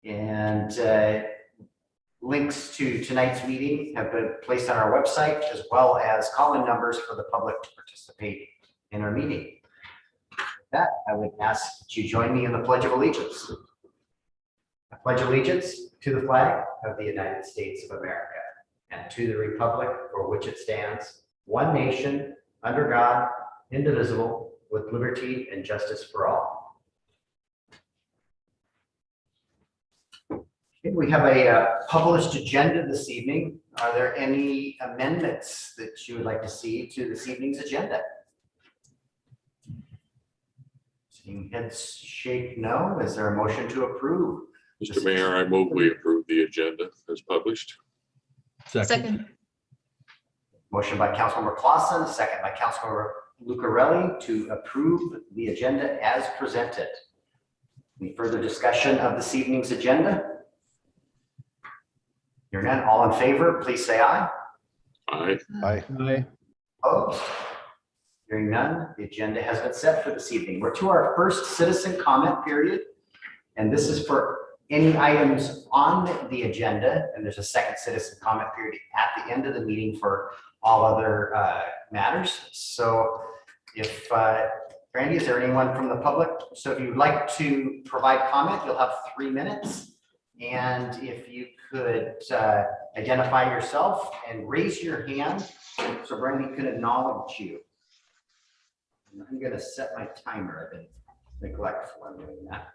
And links to tonight's meeting have been placed on our website, as well as call-in numbers for the public to participate in our meeting. With that, I would ask that you join me in the Pledge of Allegiance. I pledge allegiance to the flag of the United States of America and to the republic for which it stands, one nation, under God, indivisible, with liberty and justice for all. Okay, we have a published agenda this evening. Are there any amendments that you would like to see to this evening's agenda? Seeing heads shake no. Is there a motion to approve? Mr. Mayor, I move we approve the agenda as published. Second. Motion by Councilmember Clausen, second by Councilmember Lucarelli to approve the agenda as presented. Any further discussion of this evening's agenda? Hearing none, all in favor, please say aye. Aye. Aye. Opposed? Hearing none, the agenda has been set for this evening. We're to our first citizen comment period, and this is for any items on the agenda, and there's a second citizen comment period at the end of the meeting for all other matters. So if, Brandy, is there anyone from the public? So if you'd like to provide comment, you'll have 3 minutes. And if you could identify yourself and raise your hand so Brandy can acknowledge you. And I'm going to set my timer. I've been neglectful in doing that.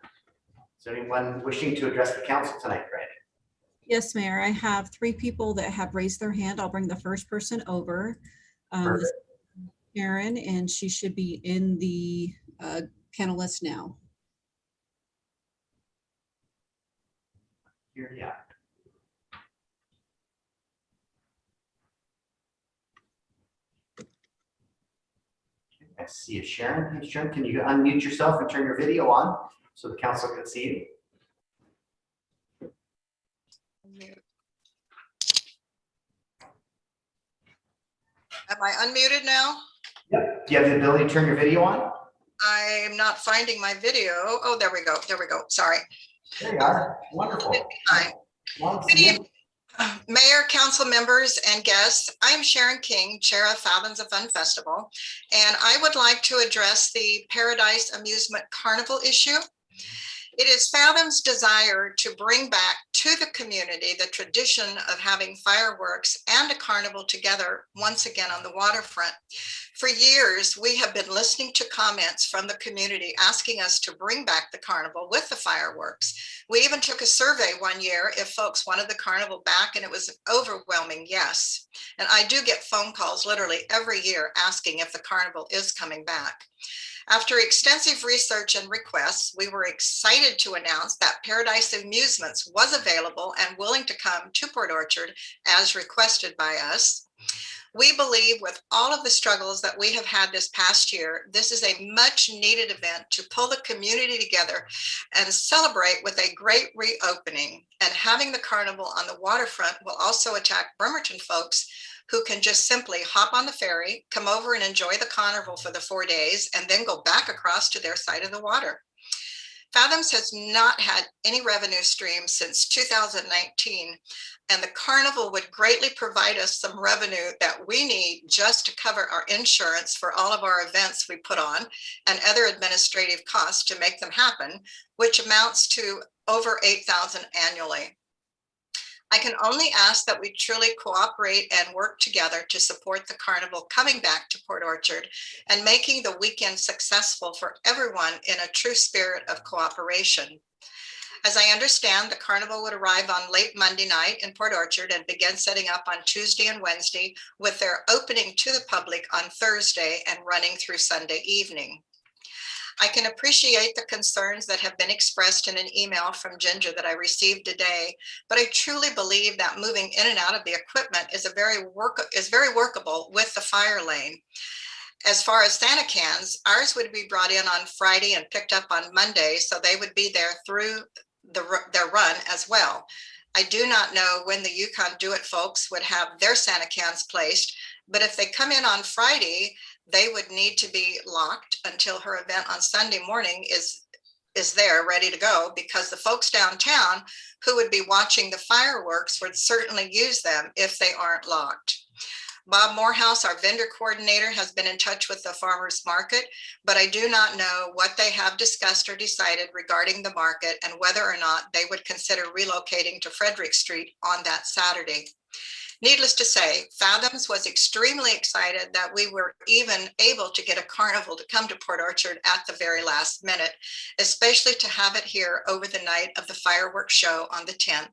Is there anyone wishing to address the council tonight, Brandy? Yes, Mayor. I have 3 people that have raised their hand. I'll bring the first person over. This is Karen, and she should be in the panelist now. Here, yeah. I see you, Sharon. Hey, Sharon, can you unmute yourself and turn your video on so the council can see you? Am I unmuted now? Yep. Do you have the ability to turn your video on? I'm not finding my video. Oh, there we go. There we go. Sorry. There you are. Wonderful. Hi. Once Good again, evening, Mayor, council members, and guests. I'm Sharon King, Chair of Fathoms of Fun Festival, and I would like to address the Paradise Amusement Carnival issue. It is Fathom's desire to bring back to the community the tradition of having fireworks and a carnival together once again on the waterfront. For years, we have been listening to comments from the community asking us to bring back the carnival with the fireworks. We even took a survey one year if folks wanted the carnival back, and it was an overwhelming yes. And I do get phone calls literally every year asking if the carnival is coming back. After extensive research and requests, we were excited to announce that Paradise Amusements was available and willing to come to Port Orchard as requested by us. We believe with all of the struggles that we have had this past year, this is a much needed event to pull the community together and celebrate with a great reopening. And having the carnival on the waterfront will also attract Bremerton folks who can just simply hop on the ferry, come over and enjoy the carnival for the 4 days, and then go back across to their side of the water. Fathoms has not had any revenue stream since 2019, and the carnival would greatly provide us some revenue that we need just to cover our insurance for all of our events we put on and other administrative costs to make them happen, which amounts to over $8,000 annually. I can only ask that we truly cooperate and work together to support the carnival coming back to Port Orchard and making the weekend successful for everyone in a true spirit of cooperation. As I understand, the carnival would arrive on late Monday night in Port Orchard and begin setting up on Tuesday and Wednesday, with their opening to the public on Thursday and running through Sunday evening. I can appreciate the concerns that have been expressed in an email from Ginger that I received today, but I truly believe that moving in and out of the equipment is very workable with the fire lane. As far as Santa cans, ours would be brought in on Friday and picked up on Monday, so they would be there through their run as well. I do not know when the Yukon Do It folks would have their Santa cans placed, but if they come in on Friday, they would need to be locked until her event on Sunday morning is is there ready to go, because the folks downtown who would be watching the fireworks would certainly use them if they aren't locked. Bob Morehouse, our vendor coordinator, has been in touch with the farmers market, but I do not know what they have discussed or decided regarding the market and whether or not they would consider relocating to Frederick Street on that Saturday. Needless to say, Fathoms was extremely excited that we were even able to get a carnival to come to Port Orchard at the very last minute, especially to have it here over the night of the fireworks show on the 10th.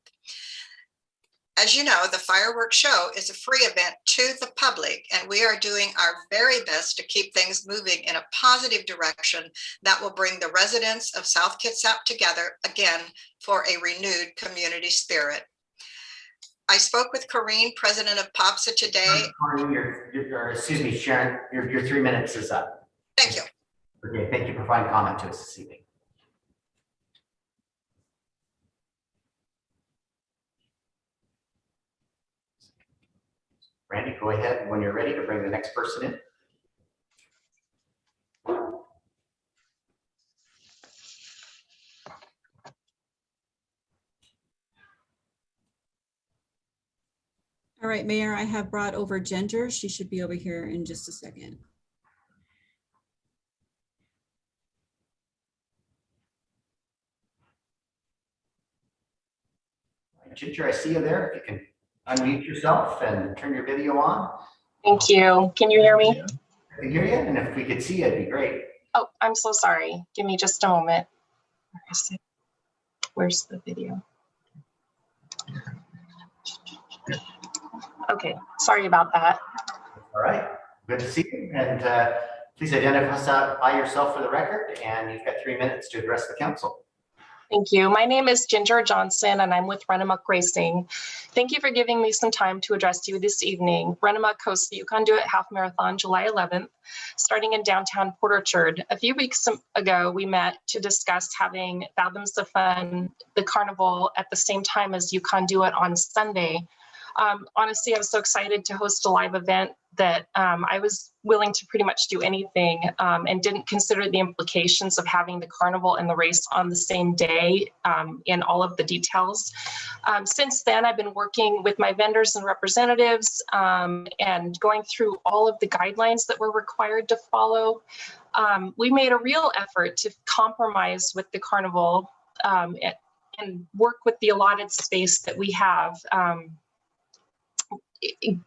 As you know, the fireworks show is a free event to the public, and we are doing our very best to keep things moving in a positive direction that will bring the residents of South Kitsap together again for a renewed community spirit. I spoke with Corrine, president of POPSA today. Excuse me, Sharon, your 3 minutes is up. Thank you. Okay, thank you for providing comment to us this evening. Randy, go ahead when you're ready to bring the next person in. All right, Mayor, I have brought over Ginger. She should be over here in just a second. Ginger, I see you there. If you can unmute yourself and turn your video on. Thank you. Can you hear me? I can hear you, and if we could see you, it'd be great. Oh, I'm so sorry. Give me just a moment. Where is it? Where's the video? Okay, sorry about that. All right, good to see you. And please identify yourself for the record, and you've got 3 minutes to address the council. Thank you. My name is Ginger Johnson, and I'm with Runamuck Racing. Thank you for giving me some time to address you this evening. Runamuck hosts the Yukon Do It Half Marathon July 11th, starting in downtown Port Orchard. A few weeks ago, we met to discuss having Fathoms of Fun, the carnival, at the same time as Yukon Do It on Sunday. Honestly, I was so excited to host a live event that I was willing to pretty much do anything and didn't consider the implications of having the carnival and the race on the same day in all of the details. Since then, I've been working with my vendors and representatives and going through all of the guidelines that we're required to follow. We made a real effort to compromise with the carnival and work with the allotted space that we have.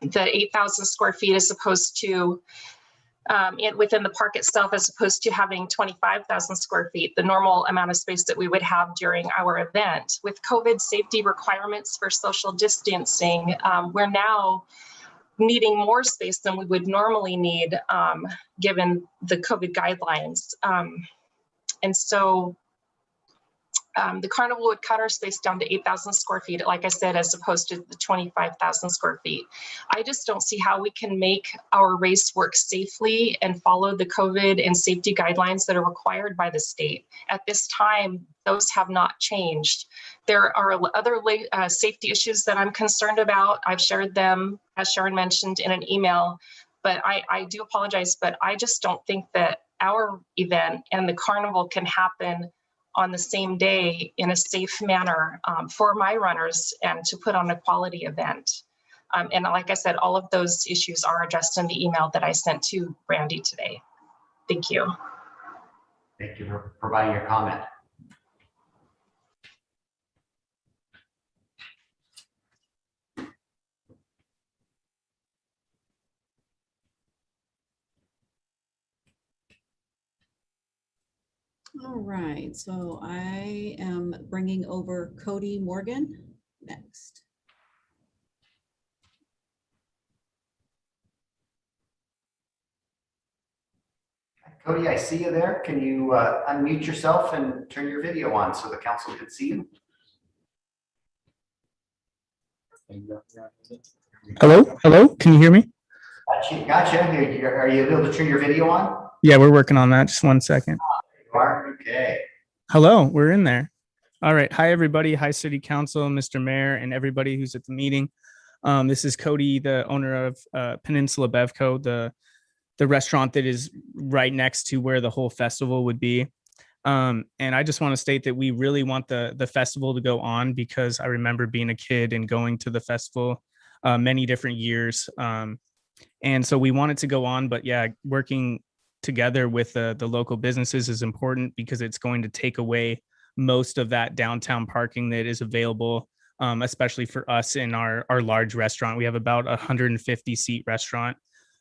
The 8,000 square feet as opposed to within the park itself, as opposed to having 25,000 square feet, the normal amount of space that we would have during our event. With COVID safety requirements for social distancing, we're now needing more space than we would normally need given the COVID guidelines. And so the carnival would cut our space down to 8,000 square feet, like I said, as opposed to the 25,000 square feet. I just don't see how we can make our race work safely and follow the COVID and safety guidelines that are required by the state. At this time, those have not changed. There are other safety issues that I'm concerned about. I've shared them, as Sharon mentioned, in an email, but I do apologize, but I just don't think that our event and the carnival can happen on the same day in a safe manner for my runners and to put on a quality event. And like I said, all of those issues are addressed in the email that I sent to Randy today. Thank you. Thank you for providing your comment. All right, so I am bringing over Cody Morgan next. Cody, I see you there. Can you unmute yourself and turn your video on so the council can see you? Hello, can you hear me? Gotcha. Are you able to turn your video on? Yeah, we're working on that. Just 1 second. You are? Okay. Hello, we're in there. All right. Hi, everybody. Hi, City Council, Mr. Mayor, and everybody who's at the meeting. This is Cody, the owner of Peninsula Bevco, the restaurant that is right next to where the whole festival would be. And I just want to state that we really want the festival to go on, because I remember being a kid and going to the festival many different years. And so we want it to go on, but yeah, working together with the local businesses is important, because it's going to take away most of that downtown parking that is available, especially for us in our large restaurant. We have about 150 seat restaurant.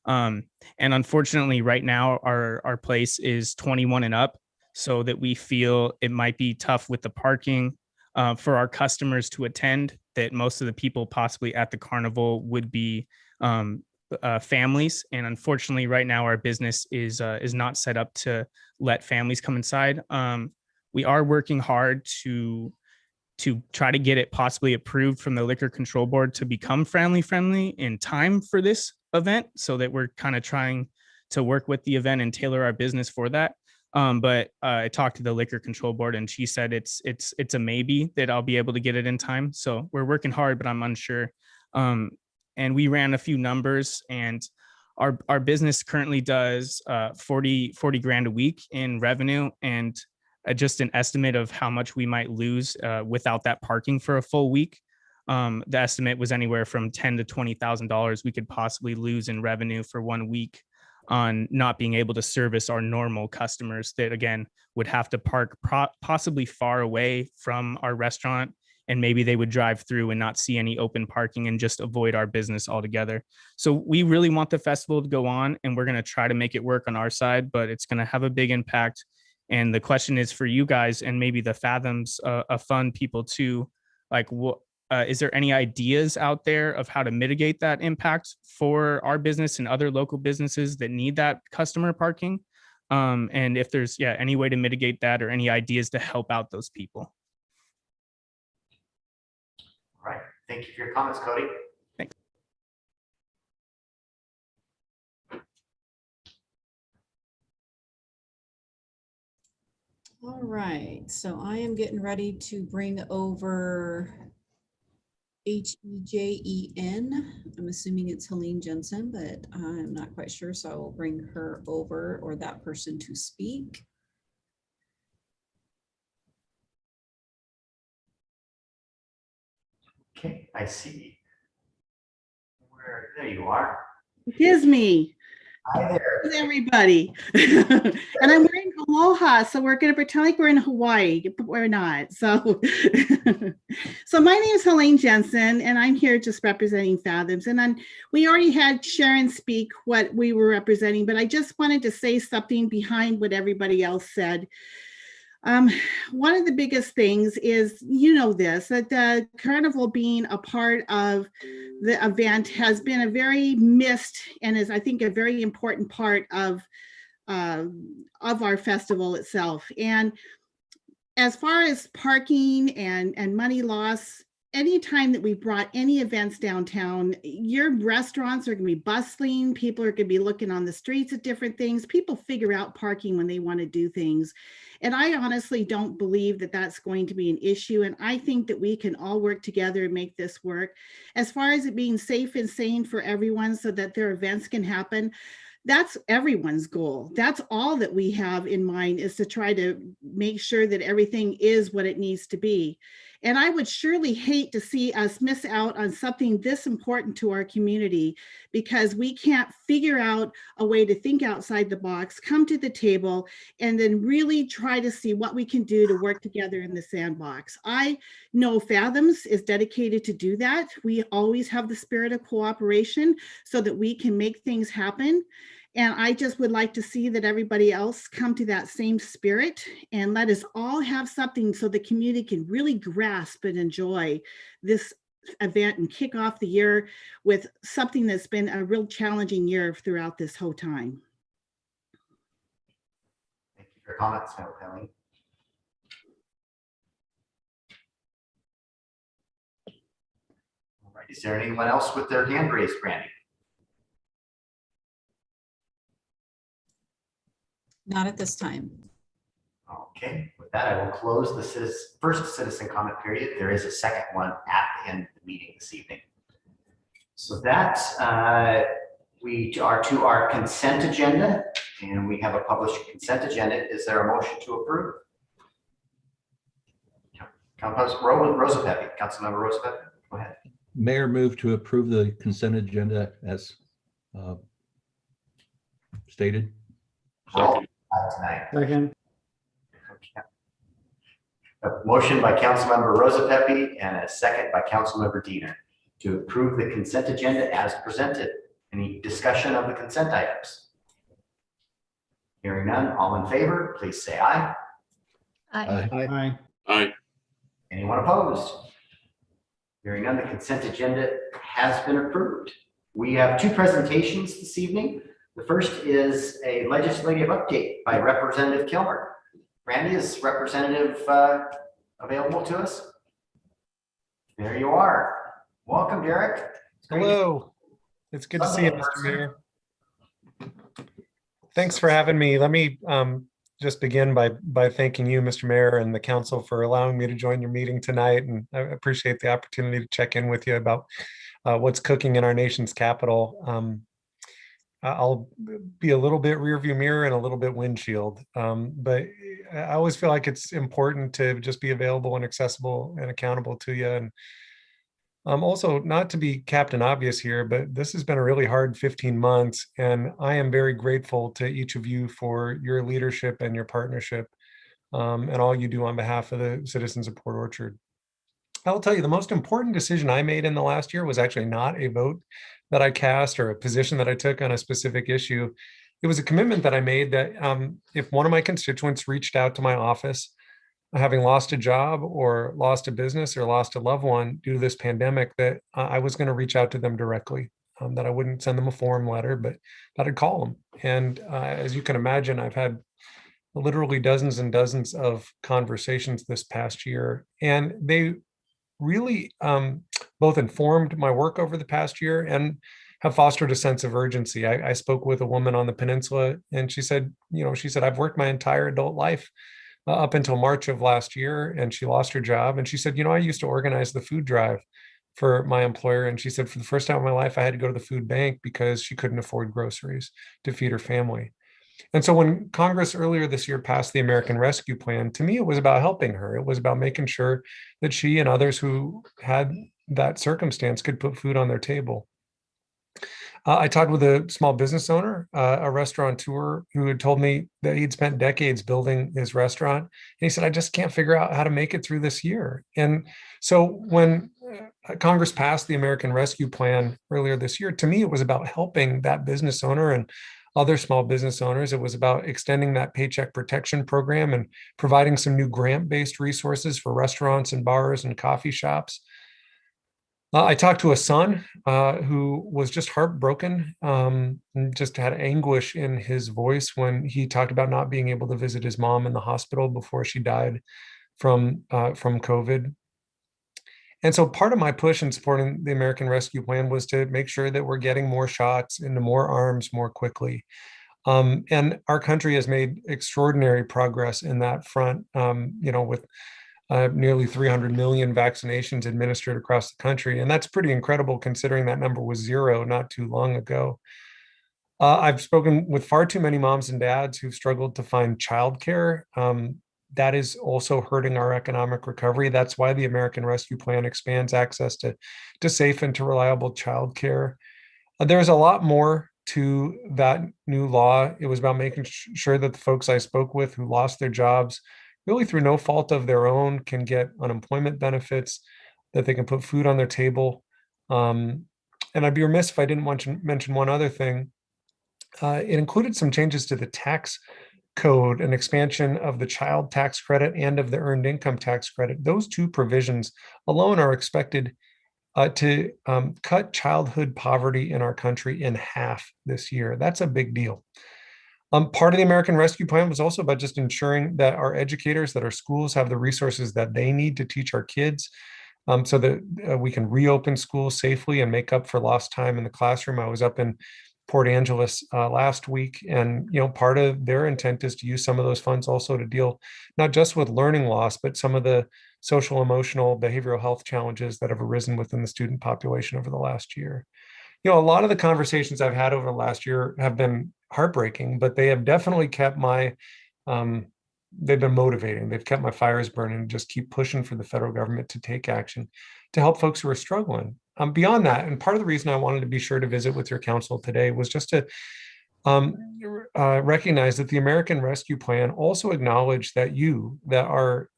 And unfortunately, right now, our place is 21 and up, so that we feel it might be tough with the parking for our customers to attend, that most of the people possibly at the carnival would be families. And unfortunately, right now, our business is not set up to let families come inside. We are working hard to try to get it possibly approved from the Liquor Control Board to become family friendly in time for this event, so that we're kind of trying to work with the event and tailor our business for that. But I talked to the Liquor Control Board, and she said it's a maybe that I'll be able to get it in time. So we're working hard, but I'm unsure. And we ran a few numbers, and our business currently does 40 grand a week in revenue, and just an estimate of how much we might lose without that parking for a full week. The estimate was anywhere from $10,000 to $20,000 we could possibly lose in revenue for 1 week on not being able to service our normal customers that, again, would have to park possibly far away from our restaurant, and maybe they would drive through and not see any open parking and just avoid our business altogether. So we really want the festival to go on, and we're going to try to make it work on our side, but it's going to have a big impact. And the question is for you guys, and maybe the Fathoms a Fun people too, like, is there any ideas out there of how to mitigate that impact for our business and other local businesses that need that customer parking? And if there's any way to mitigate that, or any ideas to help out those people. All right, thank you for your comments, Cody. Thanks. All right, so I am getting ready to bring over Hejen. I'm assuming it's Helene Jensen, but I'm not quite sure, so I will bring her over, or that person, to speak. Okay, I see. There you are. It is me. Hi there. It's everybody. And I'm wearing aloha, so we're going to pretend like we're in Hawaii, but we're not. So, so my name is Helene Jensen, and I'm here just representing Fathoms. And then we already had Sharon speak what we were representing, but I just wanted to say something behind what everybody else said. One of the biggest things is, that the carnival being a part of the event has been a very missed, and is, I think, a very important part of our festival itself. And as far as parking and money loss, anytime that we brought any events downtown, your restaurants are going to be bustling. People are going to be looking on the streets at different things. People figure out parking when they want to do things. And I honestly don't believe that that's going to be an issue. And I think that we can all work together and make this work. As far as it being safe and sane for everyone so that their events can happen, that's everyone's goal. That's all that we have in mind, is to try to make sure that everything is what it needs to be. And I would surely hate to see us miss out on something this important to our community, because we can't figure out a way to think outside the box, come to the table, and then really try to see what we can do to work together in the sandbox. I know Fathoms is dedicated to do that. We always have the spirit of cooperation so that we can make things happen. And I just would like to see that everybody else come to that same spirit, and let us all have something so the community can really grasp and enjoy this event and kick off the year with something that's been a real challenging year throughout this whole time. Thank you for your comments, Helene. All right, is there anyone else with their hand raised, Brandy? Not at this time. Okay, with that, I will close the first citizen comment period. There is a second one at the end of the meeting this evening. So that we are to our consent agenda, and we have a published consent agenda. Is there a motion to approve? Councilmember Rosa, go ahead. Mayor, move to approve the consent agenda as stated. Second. Tonight. Second. A motion by Councilmember Rosa and a second by Councilmember Diener to approve the consent agenda as presented. Any discussion of the consent items? Hearing none, all in favor, please say aye. Aye. Aye. Anyone opposed? Hearing none, the consent agenda has been approved. We have two presentations this evening. The first is a legislative update by Representative Kilmer. Randy, is Representative available to us? There you are. Welcome, Derek. It's great to- Hello, it's good to see you, Hello, Mr. person. Mayor. Thanks for having me. Let me just begin by thanking you, Mr. Mayor, and the council for allowing me to join your meeting tonight. And I appreciate the opportunity to check in with you about what's cooking in our nation's capital. I'll be a little bit rear view mirror and a little bit windshield, but I always feel like it's important to just be available and accessible and accountable to you. And also, not to be Captain Obvious here, but this has been a really hard 15 months, and I am very grateful to each of you for your leadership and your partnership, and all you do on behalf of the citizens of Port Orchard. I will tell you, the most important decision I made in the last year was actually not a vote that I cast or a position that I took on a specific issue. It was a commitment that I made that if one of my constituents reached out to my office, having lost a job or lost a business or lost a loved one due to this pandemic, that I was going to reach out to them directly, that I wouldn't send them a form letter, but that I'd call them. And as you can imagine, I've had literally dozens and dozens of conversations this past year, and they really both informed my work over the past year and have fostered a sense of urgency. I spoke with a woman on the peninsula, and she said, I've worked my entire adult life up until March of last year, and she lost her job. And she said, I used to organize the food drive for my employer. And she said, for the first time in my life, I had to go to the food bank because she couldn't afford groceries to feed her family. And so when Congress earlier this year passed the American Rescue Plan, to me, it was about helping her. It was about making sure that she and others who had that circumstance could put food on their table. I talked with a small business owner, a restaurateur, who had told me that he'd spent decades building his restaurant. And he said, I just can't figure out how to make it through this year. And so when Congress passed the American Rescue Plan earlier this year, to me, it was about helping that business owner and other small business owners. It was about extending that Paycheck Protection Program and providing some new grant-based resources for restaurants and bars and coffee shops. I talked to a son who was just heartbroken, and just had anguish in his voice when he talked about not being able to visit his mom in the hospital before she died from COVID. And so part of my push in supporting the American Rescue Plan was to make sure that we're getting more shots into more arms more quickly. And our country has made extraordinary progress in that front, with nearly 300 million vaccinations administered across the country. And that's pretty incredible considering that number was 0 not too long ago. I've spoken with far too many moms and dads who've struggled to find childcare. That is also hurting our economic recovery. That's why the American Rescue Plan expands access to safe and to reliable childcare. There's a lot more to that new law. It was about making sure that the folks I spoke with who lost their jobs, really through no fault of their own, can get unemployment benefits, that they can put food on their table. And I'd be remiss if I didn't mention one other thing. It included some changes to the tax code, an expansion of the child tax credit and of the earned income tax credit. Those two provisions alone are expected to cut childhood poverty in our country in half this year. That's a big deal. Part of the American Rescue Plan was also about just ensuring that our educators, that our schools have the resources that they need to teach our kids, so that we can reopen schools safely and make up for lost time in the classroom. I was up in Port Angeles last week, and part of their intent is to use some of those funds also to deal not just with learning loss, but some of the social, emotional, behavioral health challenges that have arisen within the student population over the last year. A lot of the conversations I've had over the last year have been heartbreaking, but they have definitely kept my they've been motivating. They've kept my fires burning and just keep pushing for the federal government to take action to help folks who are struggling. Beyond that, and part of the reason I wanted to be sure to visit with your council today was just to recognize that the American Rescue Plan also acknowledged that that our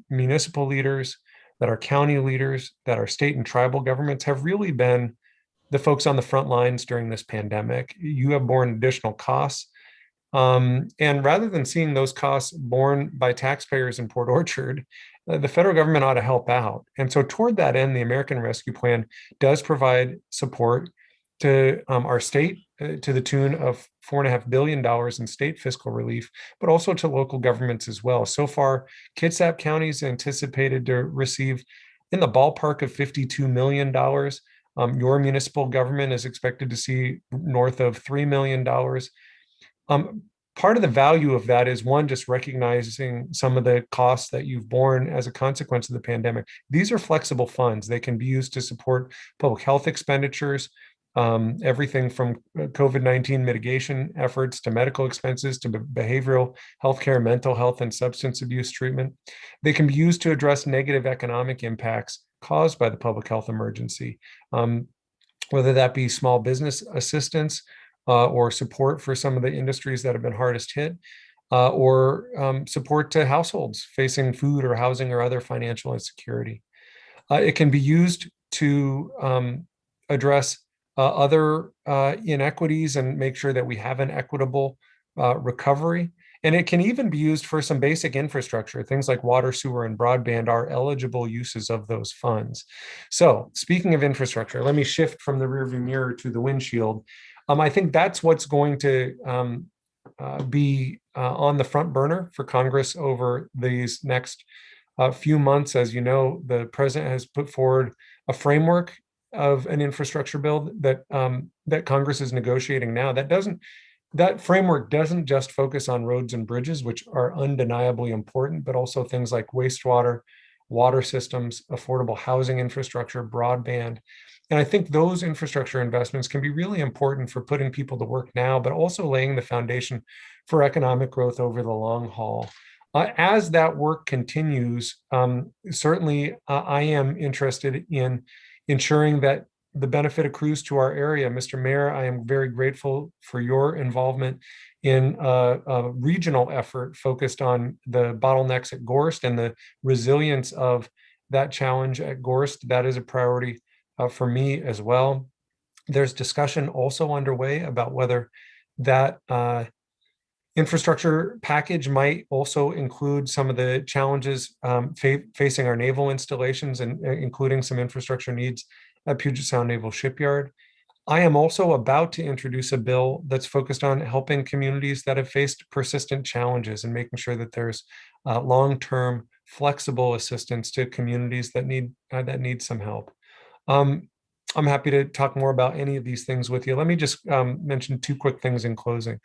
municipal leaders, that our county leaders, that our state and tribal governments have really been the folks on the front lines during this pandemic. You have borne additional costs. And rather than seeing those costs borne by taxpayers in Port Orchard, the federal government ought to help out. And so toward that end, the American Rescue Plan does provide support to our state to the tune of $4.5 billion in state fiscal relief, but also to local governments as well. So far, Kitsap County is anticipated to receive in the ballpark of $52 million. Your municipal government is expected to see north of $3 million. Part of the value of that is one, just recognizing some of the costs that you've borne as a consequence of the pandemic. These are flexible funds. They can be used to support public health expenditures, everything from COVID-19 mitigation efforts to medical expenses to behavioral healthcare, mental health, and substance abuse treatment. They can be used to address negative economic impacts caused by the public health emergency, whether that be small business assistance, or support for some of the industries that have been hardest hit, or support to households facing food or housing or other financial insecurity. It can be used to address other inequities and make sure that we have an equitable recovery. And it can even be used for some basic infrastructure. Things like water, sewer, and broadband are eligible uses of those funds. So speaking of infrastructure, let me shift from the rearview mirror to the windshield. I think that's what's going to be on the front burner for Congress over these next few months. As you know, the president has put forward a framework of an infrastructure bill that that Congress is negotiating now. That framework doesn't just focus on roads and bridges, which are undeniably important, but also things like wastewater, water systems, affordable housing infrastructure, broadband. And I think those infrastructure investments can be really important for putting people to work now, but also laying the foundation for economic growth over the long haul. As that work continues, certainly I am interested in ensuring that the benefit accrues to our area. Mr. Mayor, I am very grateful for your involvement in a regional effort focused on the bottlenecks at Gorst and the resilience of that challenge at Gorst. That is a priority for me as well. There's discussion also underway about whether that infrastructure package might also include some of the challenges facing our naval installations, and including some infrastructure needs at Puget Sound Naval Shipyard. I am also about to introduce a bill that's focused on helping communities that have faced persistent challenges and making sure that there's long-term flexible assistance to communities that need some help. I'm happy to talk more about any of these things with you. Let me just mention two quick things in closing.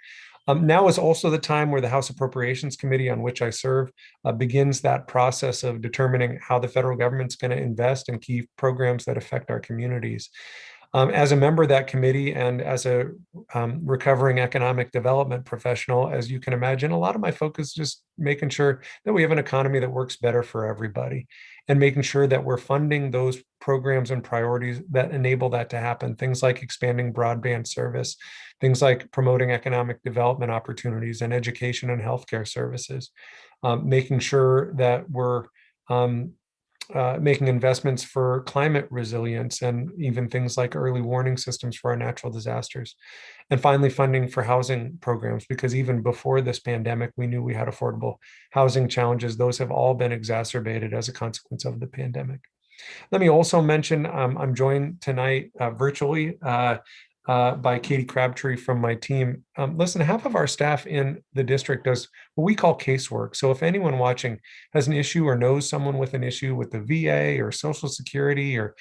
Now is also the time where the House Appropriations Committee, on which I serve, begins that process of determining how the federal government's going to invest in key programs that affect our communities. As a member of that committee and as a recovering economic development professional, as you can imagine, a lot of my focus is just making sure that we have an economy that works better for everybody and making sure that we're funding those programs and priorities that enable that to happen. Things like expanding broadband service, things like promoting economic development opportunities and education and healthcare services, making sure that we're making investments for climate resilience and even things like early warning systems for our natural disasters. And finally, funding for housing programs, because even before this pandemic, we knew we had affordable housing challenges. Those have all been exacerbated as a consequence of the pandemic. Let me also mention, I'm joined tonight virtually by Katie Crabtree from my team. Listen, half of our staff in the district does what we call casework. So if anyone watching has an issue or knows someone with an issue with the VA or Social Security, or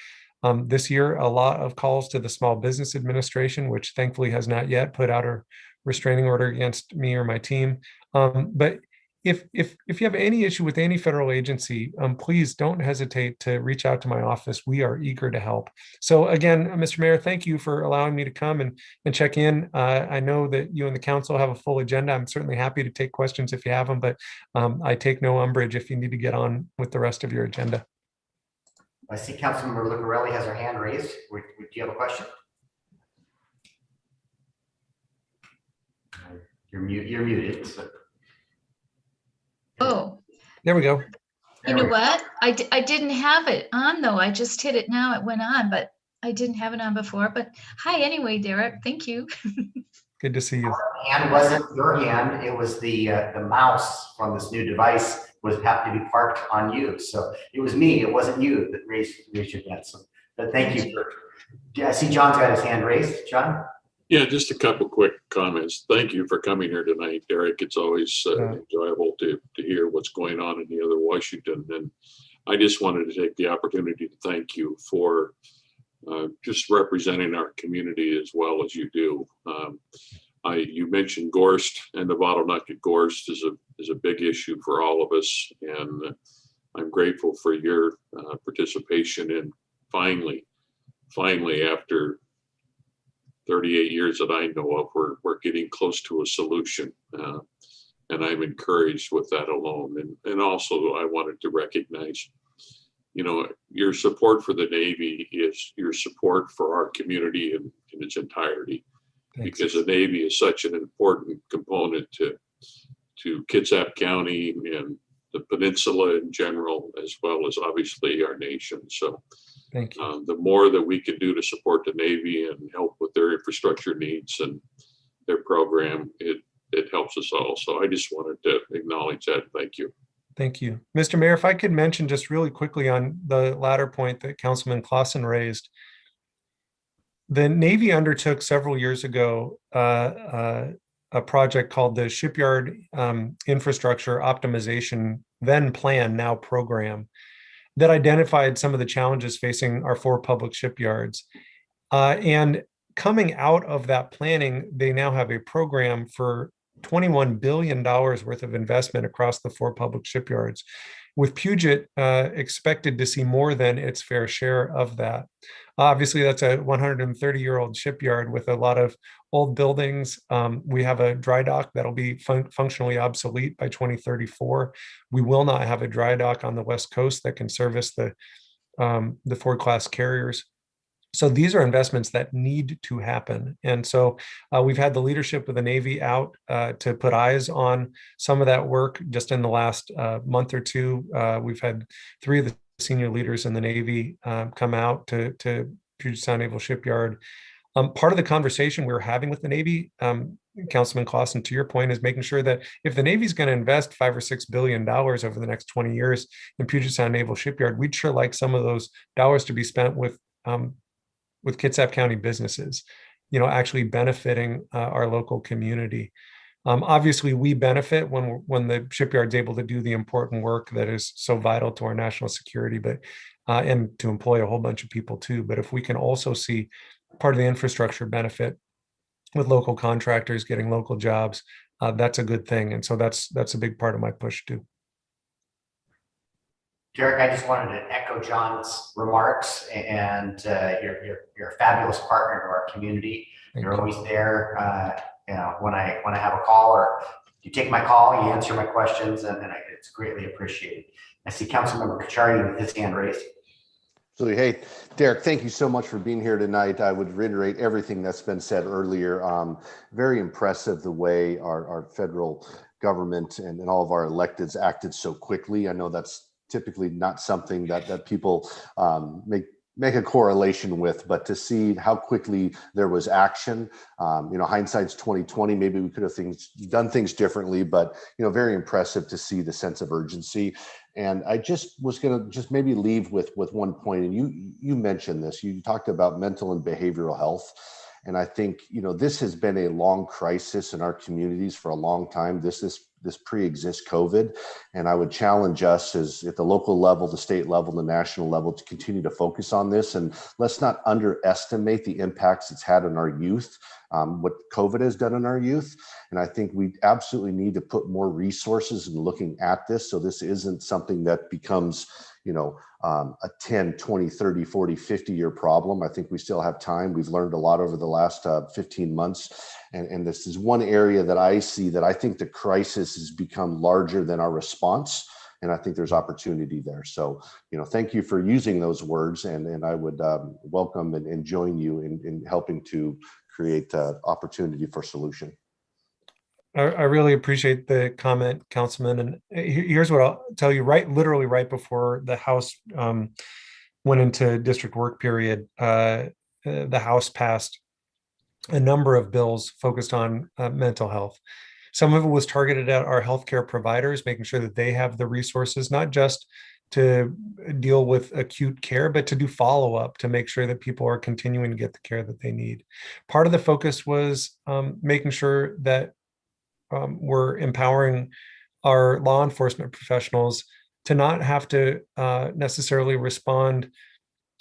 this year, a lot of calls to the Small Business Administration, which thankfully has not yet put out a restraining order against me or my team. But if you have any issue with any federal agency, please don't hesitate to reach out to my office. We are eager to help. So again, Mr. Mayor, thank you for allowing me to come and check in. I know that you and the council have a full agenda. I'm certainly happy to take questions if you have them, but I take no umbrage if you need to get on with the rest of your agenda. I see Councilmember Lucarelli has her hand raised. Do you have a question? You're muted. So. Oh, There we go. you know what? I didn't have it on though. I just hit it now. It went on, but I didn't have it on before. But hi anyway, Derek. Thank you. Good to see you. Hand wasn't your hand. It was the mouse from this new device happened to be parked on you. So it was me. It wasn't you that raised your hand. So, but thank you for. I see John's got his hand raised. John. Yeah, just a couple quick comments. Thank you for coming here tonight, Derek. It's always enjoyable to hear what's going on in the other Washington. And I just wanted to take the opportunity to thank you for just representing our community as well as you do. You mentioned Gorst, and the bottleneck at Gorst is a big issue for all of us. And I'm grateful for your participation in finally after 38 years that I know of, we're getting close to a solution, and I'm encouraged with that alone. And also, I wanted to recognize, your support for the Navy is your support for our community in its entirety. Thanks. Because the Navy is such an important component to Kitsap County and the peninsula in general, as well as obviously our nation. So. Thank you. The more that we can do to support the Navy and help with their infrastructure needs and their program, it helps us all. So I just wanted to acknowledge that. Thank you. Thank you. Mr. Mayor, if I could mention just really quickly on the latter point that Councilman Clausen raised. The Navy undertook several years ago a project called the Shipyard Infrastructure Optimization, then Plan, now Program, that identified some of the challenges facing our 4 public shipyards. And coming out of that planning, they now have a program for $21 billion worth of investment across the 4 public shipyards, with Puget expected to see more than its fair share of that. Obviously, that's a 130-year-old shipyard with a lot of old buildings. We have a dry dock that'll be functionally obsolete by 2034. We will not have a dry dock on the West Coast that can service the Ford-class carriers. So these are investments that need to happen. And so we've had the leadership of the Navy out to put eyes on some of that work. Just in the last month or two, we've had 3 of the senior leaders in the Navy come out to Puget Sound Naval Shipyard. Part of the conversation we're having with the Navy, Councilman Clausen, to your point, is making sure that if the Navy's going to invest $5 or $6 billion over the next 20 years in Puget Sound Naval Shipyard, we'd sure like some of those dollars to be spent with Kitsap County businesses, actually benefiting our local community. Obviously, we benefit when the shipyard's able to do the important work that is so vital to our national security, but and to employ a whole bunch of people too. But if we can also see part of the infrastructure benefit with local contractors getting local jobs, that's a good thing. And so that's a big part of my push too. Derek, I just wanted to echo John's remarks, and you're a fabulous partner to our community. You're always there, when I have a call, or you take my call, you answer my questions, and it's greatly appreciated. I see Councilmember Kachari with his hand raised. Absolutely. Hey, Derek, thank you so much for being here tonight. I would reiterate everything that's been said earlier. Very impressive the way our federal government and all of our electeds acted so quickly. I know that's typically not something that people make a correlation with, but to see how quickly there was action, hindsight's 2020. Maybe we could have done things differently, but very impressive to see the sense of urgency. And I just was going to just maybe leave with one point, and you mentioned this. You talked about mental and behavioral health. And I think, this has been a long crisis in our communities for a long time. This pre-exists COVID. And I would challenge us as at the local level, the state level, the national level to continue to focus on this. And let's not underestimate the impacts it's had on our youth what COVID has done in our youth. And I think we absolutely need to put more resources in looking at this. So this isn't something that becomes, a 10, 20, 30, 40, 50-year problem. I think we still have time. We've learned a lot over the last 15 months. And this is one area that I see that I think the crisis has become larger than our response. And I think there's opportunity there. So, thank you for using those words. And I would welcome and join you in helping to create opportunity for solution. I really appreciate the comment, Councilman. And here's what I'll tell you, literally right before the House went into district work period, the House passed a number of bills focused on mental health. Some of it was targeted at our healthcare providers, making sure that they have the resources, not just to deal with acute care, but to do follow-up to make sure that people are continuing to get the care that they need. Part of the focus was making sure that we're empowering our law enforcement professionals to not have to necessarily respond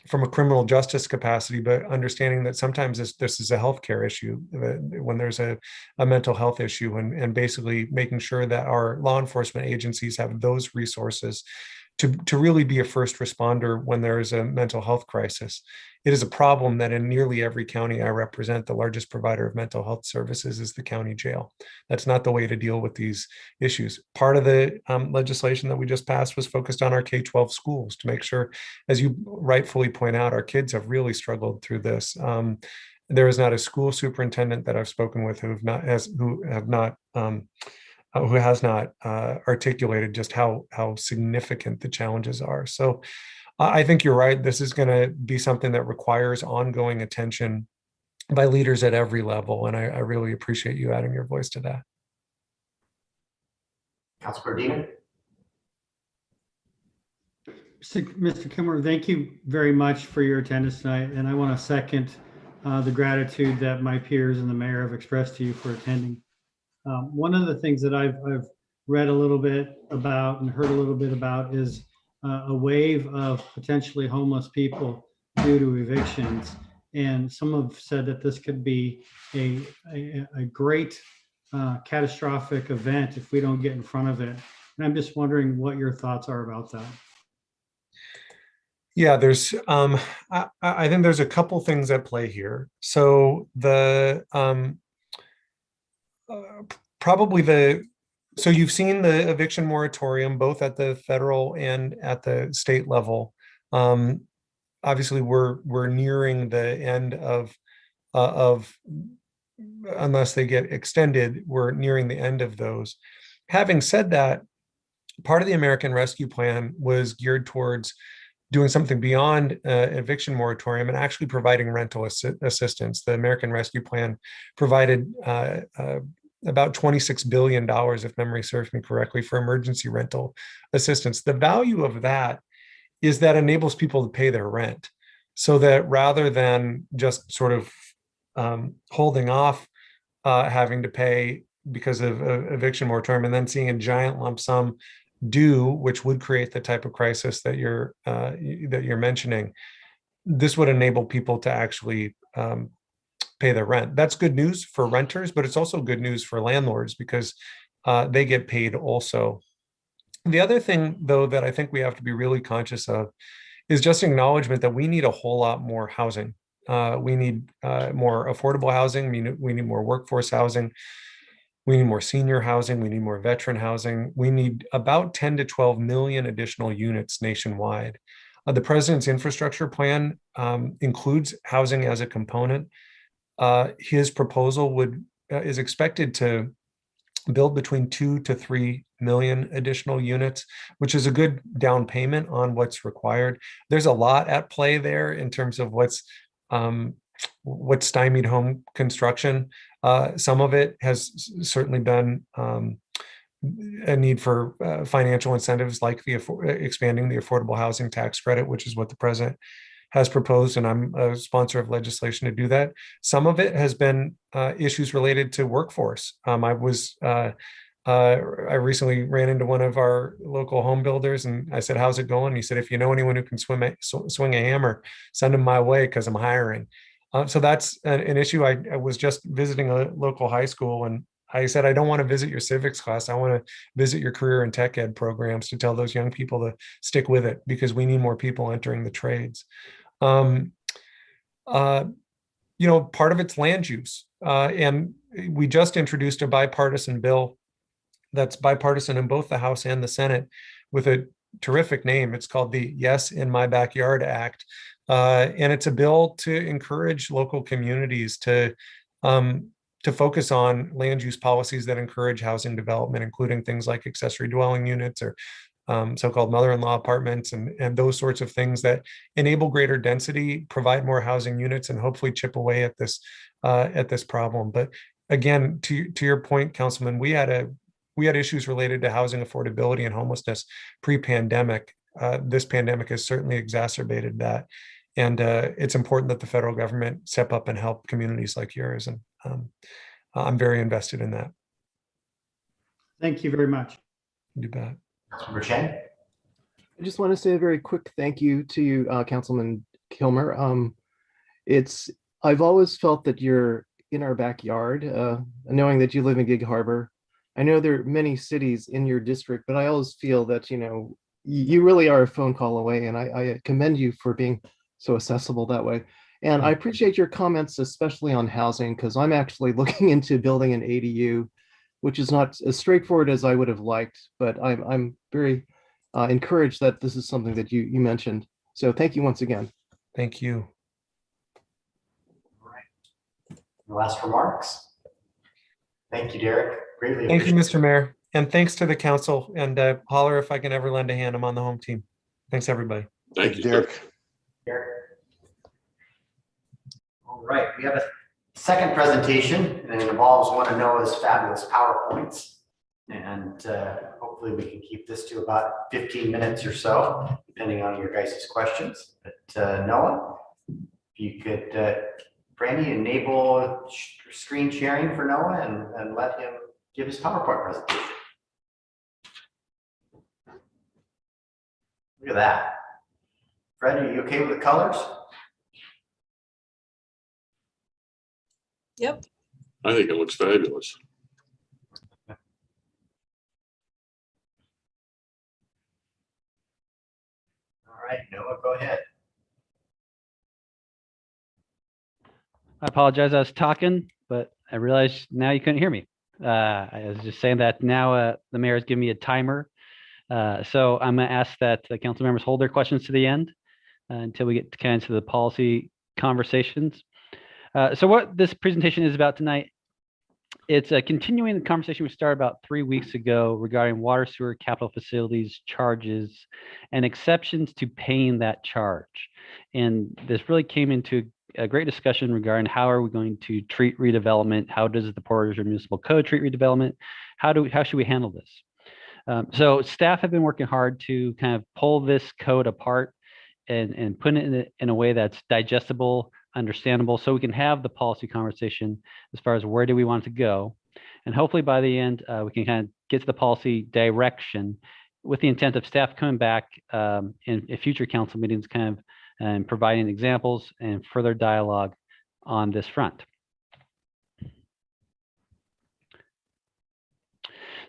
from a criminal justice capacity, but understanding that sometimes this is a healthcare issue, when there's a mental health issue, and basically making sure that our law enforcement agencies have those resources to really be a first responder when there is a mental health crisis. It is a problem that in nearly every county I represent, the largest provider of mental health services is the county jail. That's not the way to deal with these issues. Part of the legislation that we just passed was focused on our K-12 schools to make sure, as you rightfully point out, our kids have really struggled through this. There is not a school superintendent that I've spoken with who has not articulated just how significant the challenges are. So I think you're right. This is going to be something that requires ongoing attention by leaders at every level. And I really appreciate you adding your voice to that. Councilor Dean. Mr. Kimmer, thank you very much for your attendance tonight. And I want to second the gratitude that my peers and the mayor have expressed to you for attending. One of the things that I've read a little bit about and heard a little bit about is a wave of potentially homeless people due to evictions. And some have said that this could be a great catastrophic event if we don't get in front of it. And I'm just wondering what your thoughts are about that. Yeah, there's I think there's a couple things at play here. So so you've seen the eviction moratorium both at the federal and at the state level. Obviously, we're nearing the end of unless they get extended, we're nearing the end of those. Having said that, part of the American Rescue Plan was geared towards doing something beyond eviction moratorium and actually providing rental assistance. The American Rescue Plan provided about $26 billion, if memory serves me correctly, for emergency rental assistance. The value of that is that enables people to pay their rent, so that rather than just sort of holding off having to pay because of eviction moratorium and then seeing a giant lump sum due, which would create the type of crisis that you're mentioning, this would enable people to actually pay their rent. That's good news for renters, but it's also good news for landlords because they get paid also. The other thing, though, that I think we have to be really conscious of is just acknowledgement that we need a whole lot more housing. We need more affordable housing. We need more workforce housing. We need more senior housing. We need more veteran housing. We need about 10 to 12 million additional units nationwide. The president's infrastructure plan includes housing as a component. His proposal is expected to build between 2 to 3 million additional units, which is a good down payment on what's required. There's a lot at play there in terms of what's stymied home construction. Some of it has certainly been a need for financial incentives, like expanding the affordable housing tax credit, which is what the president has proposed, and I'm a sponsor of legislation to do that. Some of it has been issues related to workforce. I recently ran into one of our local home builders and I said, "How's it going?" He said, "If you know anyone who can swing a hammer, send them my way because I'm hiring." So that's an issue. I was just visiting a local high school, and I said, I don't want to visit your civics class. I want to visit your career and tech ed programs to tell those young people to stick with it, because we need more people entering the trades. Part of it's land use. And we just introduced a bipartisan bill that's bipartisan in both the House and the Senate with a terrific name. It's called the Yes in My Backyard Act. And it's a bill to encourage local communities to focus on land use policies that encourage housing development, including things like accessory dwelling units or so-called mother-in-law apartments and those sorts of things that enable greater density, provide more housing units, and hopefully chip away at this problem. But again, to your point, Councilman, we had issues related to housing affordability and homelessness pre-pandemic. This pandemic has certainly exacerbated that. And it's important that the federal government step up and help communities like yours. And I'm very invested in that. Thank you very much. You bet. Councilmember Chen? I just want to say a very quick thank you to you, Councilman Kilmer. I've always felt that you're in our backyard, knowing that you live in Gig Harbor. I know there are many cities in your district, but I always feel that, you really are a phone call away, and I commend you for being so accessible that way. And I appreciate your comments, especially on housing, because I'm actually looking into building an ADU, which is not as straightforward as I would have liked, but I'm very encouraged that this is something that you mentioned. So thank you once again. Thank you. All right. Last remarks. Thank you, Derek. Greatly Thank you, appreciate Mr. Mayor. And thanks to the council. And holler if I can ever lend a hand. I'm on the home team. Thanks, everybody. Thank you, Derek. Derek. All right, we have a second presentation, and it involves one of Noah's fabulous PowerPoints. And hopefully we can keep this to about 15 minutes or so, depending on your guys' questions. But Noah, if you could, Brandy, enable screen sharing for Noah and let him give his PowerPoint presentation. Look at that. Fred, are you okay with the colors? Yep. I think it looks fabulous. All right, Noah, go ahead. I apologize. I was talking, but I realized now you couldn't hear me. I was just saying that now the mayor has given me a timer. So I'm going to ask that the council members hold their questions to the end until we get kind of to the policy conversations. So what this presentation is about tonight, it's continuing the conversation we started about 3 weeks ago regarding water, sewer, capital facilities, charges, and exceptions to paying that charge. And this really came into a great discussion regarding how are we going to treat redevelopment? How does the Port Orchard Municipal Code treat redevelopment? How should we handle this? So staff have been working hard to kind of pull this code apart and put it in a way that's digestible, understandable, so we can have the policy conversation as far as where do we want to go. And hopefully by the end, we can kind of get to the policy direction with the intent of staff coming back in future council meetings kind of and providing examples and further dialogue on this front.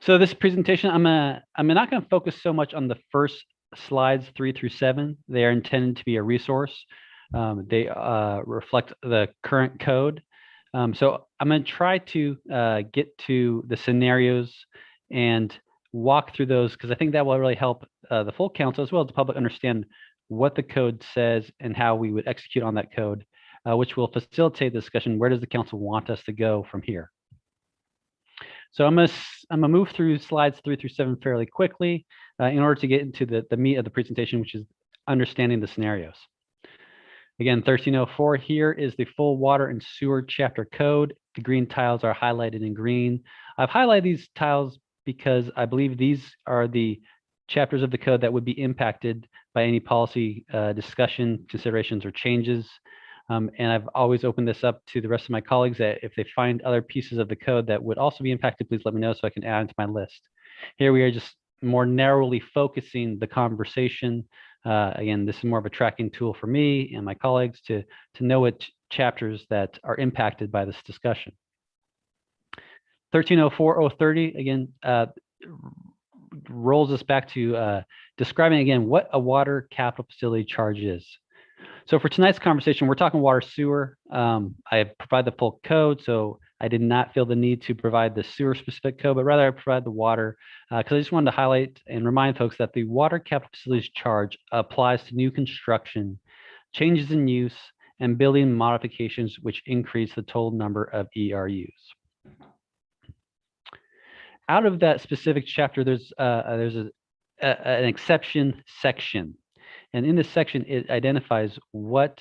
So this presentation, I'm not going to focus so much on the first slides 3 through 7. They are intended to be a resource. They reflect the current code. So I'm going to try to get to the scenarios and walk through those, because I think that will really help the full council as well as the public understand what the code says and how we would execute on that code, which will facilitate the discussion. Where does the council want us to go from here? So I'm gonna move through slides 3 through 7 fairly quickly in order to get into the meat of the presentation, which is understanding the scenarios. Again, 1304 here is the full water and sewer chapter code. The green tiles are highlighted in green. I've highlighted these tiles because I believe these are the chapters of the code that would be impacted by any policy discussion, considerations, or changes. And I've always opened this up to the rest of my colleagues that if they find other pieces of the code that would also be impacted, please let me know so I can add to my list. Here we are just more narrowly focusing the conversation. Again, this is more of a tracking tool for me and my colleagues to know chapters that are impacted by this discussion. 1304-030, again, rolls us back to describing again what a water capital facility charge is. So for tonight's conversation, we're talking water sewer. I provide the full code, so I did not feel the need to provide the sewer specific code, but rather I provide the water because I just wanted to highlight and remind folks that the water capital facilities charge applies to new construction, changes in use, and building modifications which increase the total number of ERUs. Out of that specific chapter, there's an exception section. And in this section, it identifies what,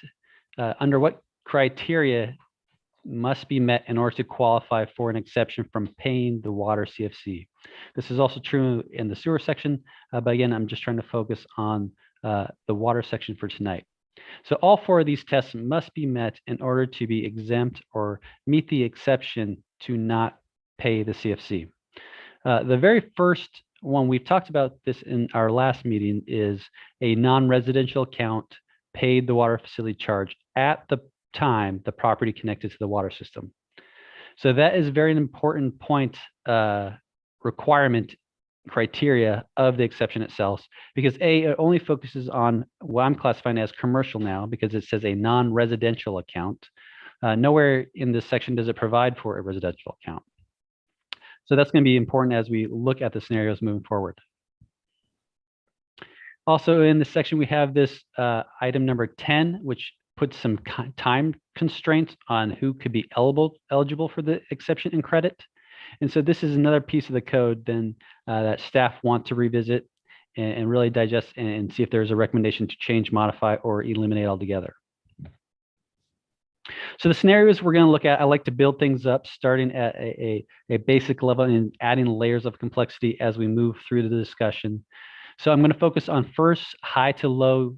under what criteria must be met in order to qualify for an exception from paying the water CFC. This is also true in the sewer section, but again, I'm just trying to focus on the water section for tonight. So all four of these tests must be met in order to be exempt or meet the exception to not pay the CFC. The very first one, we've talked about this in our last meeting, is a non-residential account paid the water facility charge at the time the property connected to the water system. So that is very important point, requirement criteria of the exception itself, because A, it only focuses on what I'm classifying as commercial now because it says a non-residential account. Nowhere in this section does it provide for a residential account. So that's going to be important as we look at the scenarios moving forward. Also in this section, we have this item number 10, which puts some time constraints on who could be eligible for the exception and credit. And so this is another piece of the code then that staff want to revisit and really digest and see if there's a recommendation to change, modify, or eliminate altogether. So the scenarios we're going to look at, I like to build things up starting at a basic level and adding layers of complexity as we move through the discussion. So I'm going to focus on first high to low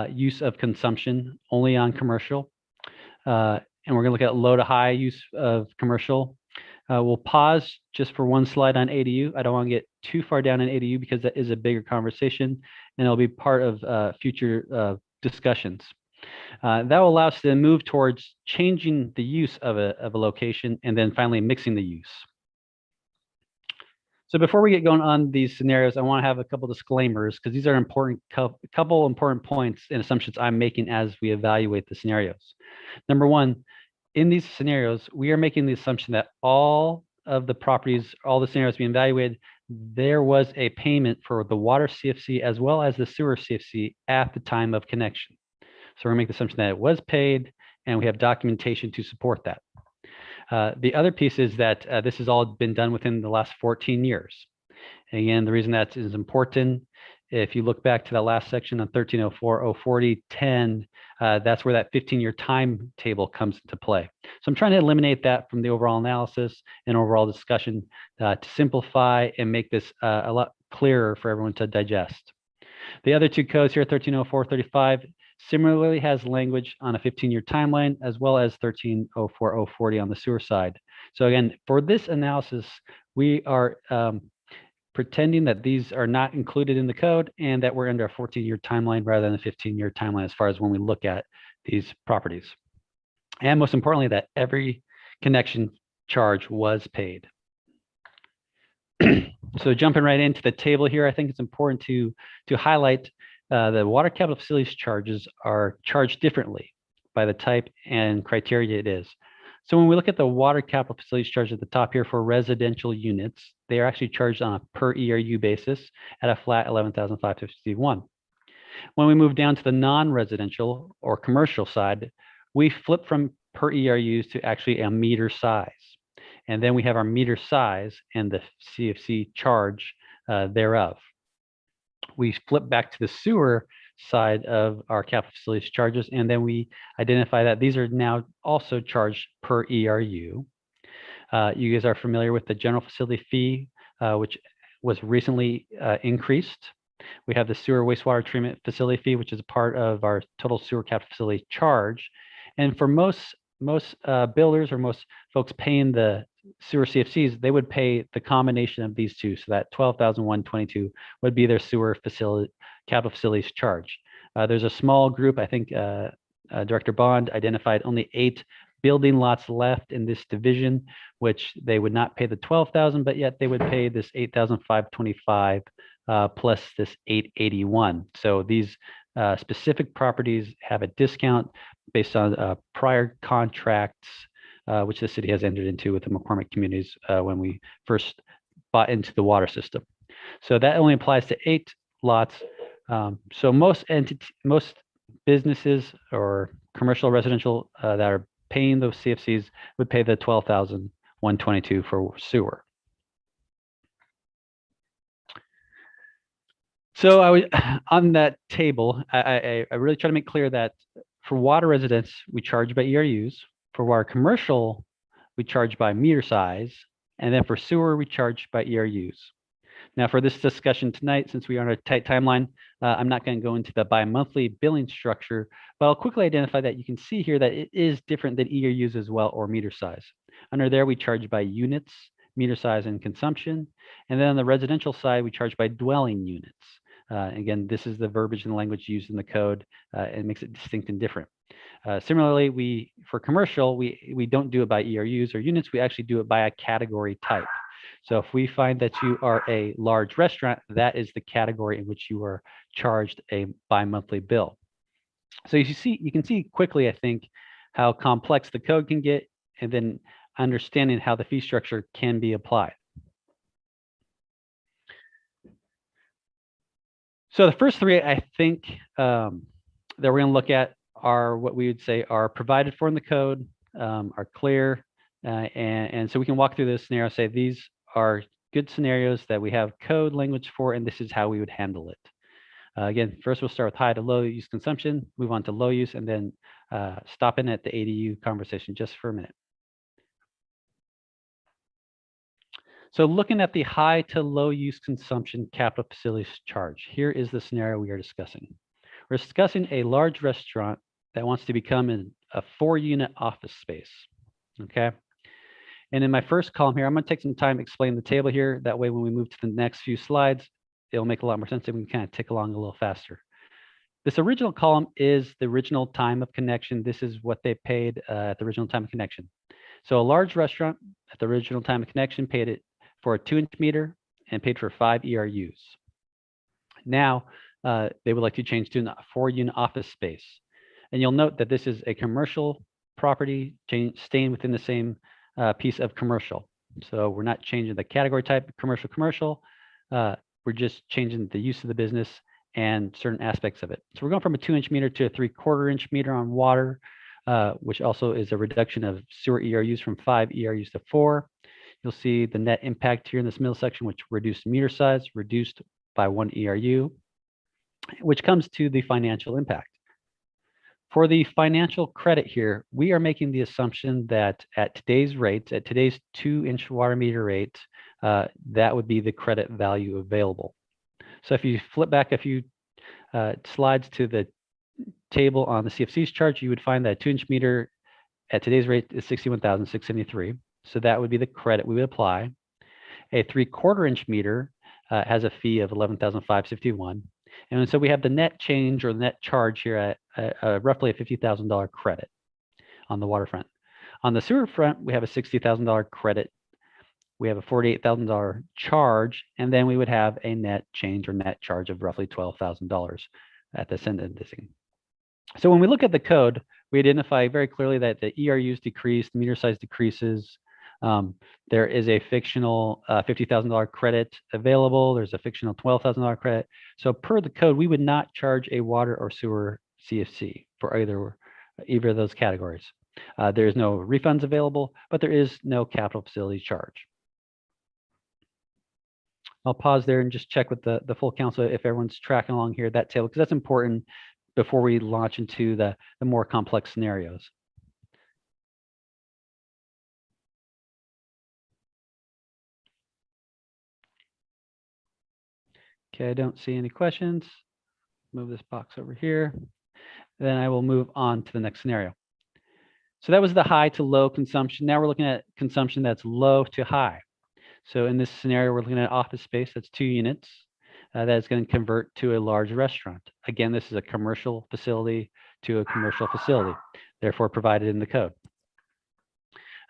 use of consumption only on commercial. And we're going to look at low to high use of commercial. We'll pause just for one slide on ADU. I don't want to get too far down in ADU because that is a bigger conversation and it'll be part of future discussions. That will allow us to move towards changing the use of a location and then finally mixing the use. So before we get going on these scenarios, I want to have a couple disclaimers because these are important, couple important points and assumptions I'm making as we evaluate the scenarios. Number one, in these scenarios, we are making the assumption that all of the properties, all the scenarios being evaluated, there was a payment for the water CFC as well as the sewer CFC at the time of connection. So we're going to make the assumption that it was paid and we have documentation to support that. The other piece is that this has all been done within the last 14 years. And again, the reason that is important, if you look back to that last section on 1304, 040, 10, that's where that 15-year timetable comes into play. So I'm trying to eliminate that from the overall analysis and overall discussion to simplify and make this a lot clearer for everyone to digest. The other two codes here, 1304, 35, similarly has language on a 15-year timeline as well as 1304, 040 on the sewer side. So again, for this analysis, we are pretending that these are not included in the code and that we're under a 14-year timeline rather than a 15-year timeline as far as when we look at these properties. And most importantly, that every connection charge was paid. So jumping right into the table here, I think it's important to highlight the water capital facilities charges are charged differently by the type and criteria it is. So when we look at the water capital facilities charge at the top here for residential units, they are actually charged on a per ERU basis at a flat $11,551. When we move down to the non-residential or commercial side, we flip from per ERUs to actually a meter size. And then we have our meter size and the CFC charge thereof. We flip back to the sewer side of our capital facilities charges, and then we identify that these are now also charged per ERU. You guys are familiar with the general facility fee, which was recently increased. We have the sewer wastewater treatment facility fee, which is a part of our total sewer capital facility charge. And for most builders or most folks paying the sewer CFCs, they would pay the combination of these two. So that $12,122 would be their sewer facility capital facilities charge. There's a small group, I think Director Bond identified only 8 building lots left in this division, which they would not pay the 12,000, but yet they would pay this 8,525 plus this 881. So these specific properties have a discount based on prior contracts, which the city has entered into with the McCormick communities when we first bought into the water system. So that only applies to 8 lots. So most businesses or commercial residential that are paying those CFCs would pay the 12,122 for sewer. So I was on that table. I really try to make clear that for water residents, we charge by ERUs. For water commercial, we charge by meter size. And then for sewer, we charge by ERUs. Now for this discussion tonight, since we are on a tight timeline, I'm not going to go into the bi-monthly billing structure, but I'll quickly identify that you can see here that it is different than ERUs as well, or meter size. Under there, we charge by units, meter size, and consumption. And then on the residential side, we charge by dwelling units. Again, this is the verbiage and language used in the code. It makes it distinct and different. Similarly, for commercial, we don't do it by ERUs or units. We actually do it by a category type. So if we find that you are a large restaurant, that is the category in which you are charged a bi-monthly bill. So you can see quickly, I think, how complex the code can get, and then understanding how the fee structure can be applied. So the first 3, I think, that we're going to look at are what we would say are provided for in the code, are clear, and so we can walk through this scenario, say these are good scenarios that we have code language for, and this is how we would handle it. Again, first we'll start with high to low use consumption, move on to low use, and then stop in at the ADU conversation just for a minute. So looking at the high to low use consumption capital facilities charge, here is the scenario we are discussing. We're discussing a large restaurant that wants to become a 4-unit office space, okay? And in my first column here, I'm gonna take some time to explain the table here. That way, when we move to the next few slides, it'll make a lot more sense and we can kind of tick along a little faster. This original column is the original time of connection. This is what they paid at the original time of connection. So a large restaurant at the original time of connection paid it for a 2-inch meter and paid for 5 ERUs. Now, they would like to change to a 4-unit office space. And you'll note that this is a commercial property staying within the same piece of commercial. So we're not changing the category type, commercial. We're just changing the use of the business and certain aspects of it. So we're going from a 2-inch meter to a 3/4-inch meter on water, which also is a reduction of sewer ERUs from 5 ERUs to 4. You'll see the net impact here in this middle section, which reduced meter size, reduced by 1 ERU, which comes to the financial impact. For the financial credit here, we are making the assumption that at today's rates, at today's 2-inch water meter rate, that would be the credit value available. So if you flip back a few slides to the table on the CFC's chart, you would find that 2-inch meter at today's rate is $61,673. So that would be the credit we would apply. A 3/4-inch meter has a fee of $11,551. And so we have the net change or net charge here at roughly a $50,000 credit on the waterfront. On the sewer front, we have a $60,000 credit. We have a $48,000 charge, and then we would have a net change or net charge of roughly $12,000 at the sentencing. So when we look at the code, we identify very clearly that the ERUs decreased, meter size decreases. There is a fictional $50,000 credit available. There's a fictional $12,000 credit. So per the code, we would not charge a water or sewer CFC for either of those categories. There is no refunds available, but there is no capital facility charge. I'll pause there and just check with the full council if everyone's tracking along here, that table, because that's important before we launch into the more complex scenarios. Okay, I don't see any questions. Move this box over here. Then I will move on to the next scenario. So that was the high to low consumption. Now we're looking at consumption that's low to high. So in this scenario, we're looking at office space that's 2 units that is going to convert to a large restaurant. Again, this is a commercial facility to a commercial facility, therefore provided in the code.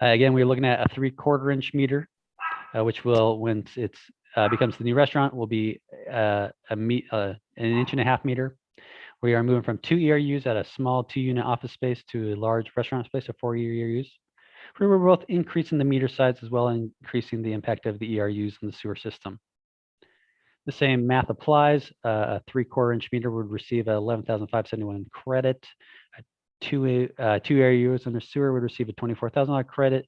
Again, we're looking at a 3/4 inch meter, which will, when it's becomes the new restaurant, will be an 1.5 inch meter. We are moving from 2 ERUs at a small 2-unit office space to a large restaurant space of 4 ERUs. We're both increasing the meter size as well as increasing the impact of the ERUs in the sewer system. The same math applies. A 3/4 inch meter would receive a 11,571 credit. 2 ERUs under sewer would receive a $24,000 credit,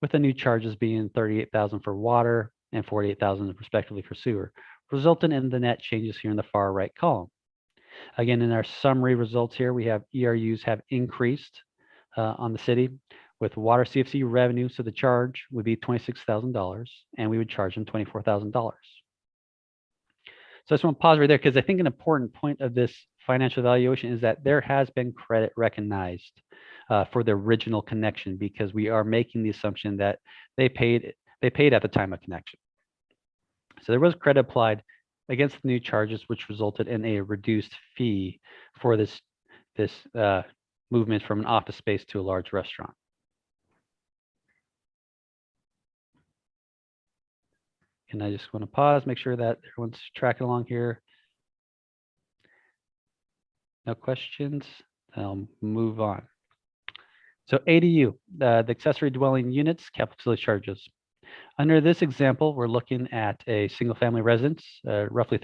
with the new charges being 38,000 for water and 48,000 respectively for sewer, resulting in the net changes here in the far right column. Again, in our summary results here, we have ERUs have increased on the city with water CFC revenue. So the charge would be $26,000 and we would charge them $24,000. So I just want to pause right there because I think an important point of this financial evaluation is that there has been credit recognized for the original connection, because we are making the assumption that they paid at the time of connection. So there was credit applied against the new charges, which resulted in a reduced fee for this movement from an office space to a large restaurant. And I just want to pause, make sure that everyone's tracking along here. No questions, I'll move on. So ADU, the accessory dwelling units, capital facility charges. Under this example, we're looking at a single family residence, roughly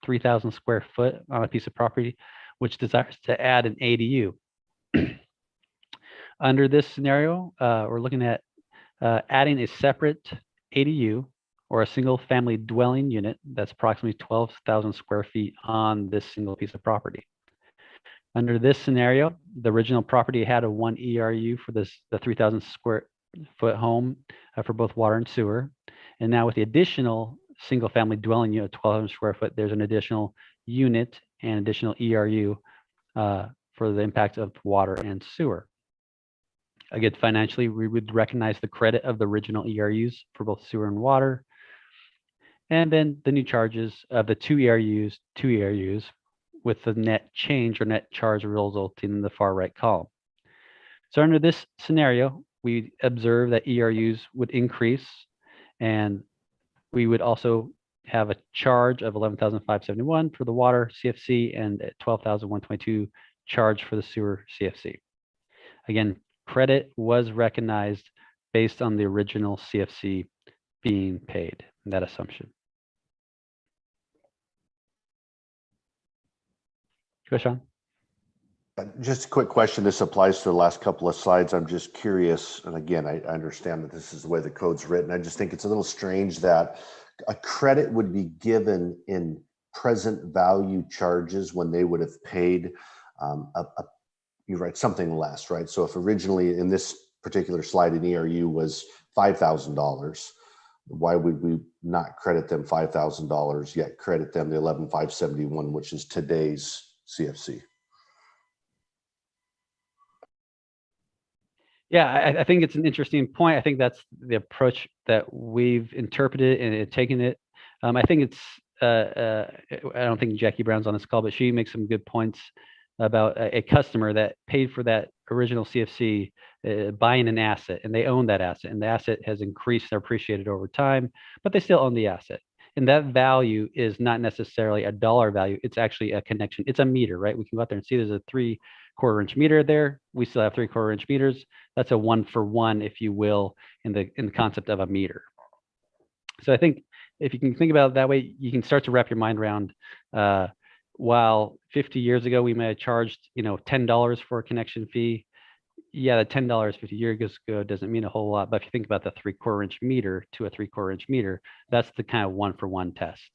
3,000 square foot on a piece of property, which desires to add an ADU. Under this scenario, we're looking at adding a separate ADU or a single family dwelling unit that's approximately 12,000 square feet on this single piece of property. Under this scenario, the original property had a 1 ERU for the 3,000 square foot home for both water and sewer. And now with the additional single family dwelling unit, 1,200 square foot, there's an additional unit and additional ERU for the impact of water and sewer. Again, financially, we would recognize the credit of the original ERUs for both sewer and water. And then the new charges of the 2 ERUs with the net change or net charge resulting in the far right column. So under this scenario, we observe that ERUs would increase, and we would also have a charge of 11,571 for the water CFC and 12,122 charge for the sewer CFC. Again, credit was recognized based on the original CFC being paid, that assumption. Go, Sean. Just a quick question. This applies to the last couple of slides. I'm just curious, and again, I understand that this is the way the code's written. I just think it's a little strange that a credit would be given in present value charges when they would have paid you're right, something less, right? So if originally in this particular slide an ERU was $5,000, why would we not credit them $5,000 yet credit them the 11,571, which is today's CFC? Yeah, I think it's an interesting point. I think that's the approach that we've interpreted and taken it. I think it's, I don't think Jackie Brown's on this call, but she makes some good points about a customer that paid for that original CFC buying an asset, and they own that asset, and the asset has increased or appreciated over time, but they still own the asset. And that value is not necessarily a dollar value. It's actually a connection. It's a meter, right? We can go out there and see there's a 3/4 inch meter there. We still have 3/4 inch meters. That's a 1-for-1, if you will, in the concept of a meter. So I think if you can think about it that way, you can start to wrap your mind around, while 50 years ago we may have charged, $10 for a connection fee. Yeah, the $10 50 years ago doesn't mean a whole lot, but if you think about the 3/4 inch meter to a 3/4 inch meter, that's the kind of 1-for-1 test.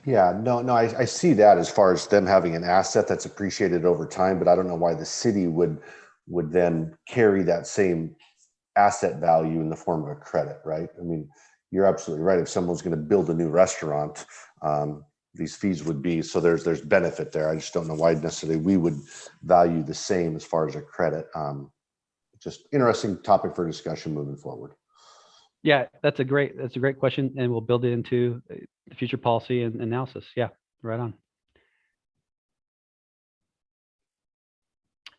Yeah, no, I see that as far as them having an asset that's appreciated over time, but I don't know why the city would then carry that same asset value in the form of a credit, right? I mean, you're absolutely right. If someone's going to build a new restaurant, these fees would be, so there's benefit there. I just don't know why necessarily we would value the same as far as a credit. Just interesting topic for discussion moving forward. Yeah, that's a great question, and we'll build it into the future policy and analysis. Yeah, right on.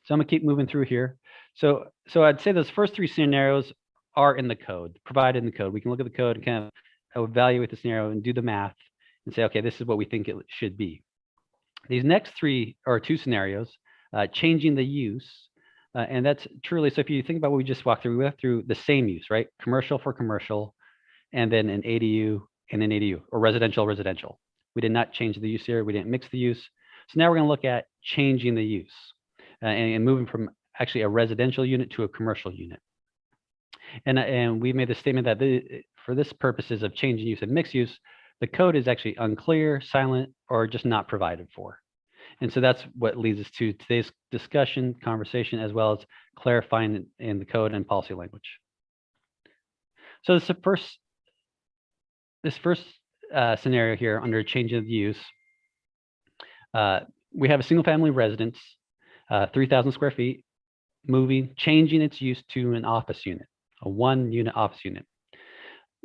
So I'm gonna keep moving through here. So I'd say those first three scenarios are in the code, provided in the code. We can look at the code and kind of evaluate the scenario and do the math and say, okay, this is what we think it should be. These next three are two scenarios, changing the use. And that's truly, so if you think about what we just walked through, we went through the same use, right? Commercial for commercial, and then an ADU and an ADU, or residential. We did not change the use here. We didn't mix the use. So now we're gonna look at changing the use and moving from actually a residential unit to a commercial unit. And we made the statement that for this purposes of changing use and mixed use, the code is actually unclear, silent, or just not provided for. And so that's what leads us to today's discussion, conversation, as well as clarifying in the code and policy language. So this first scenario here under change of use, we have a single family residence, 3,000 square feet, changing its use to an office unit, a 1-unit office unit.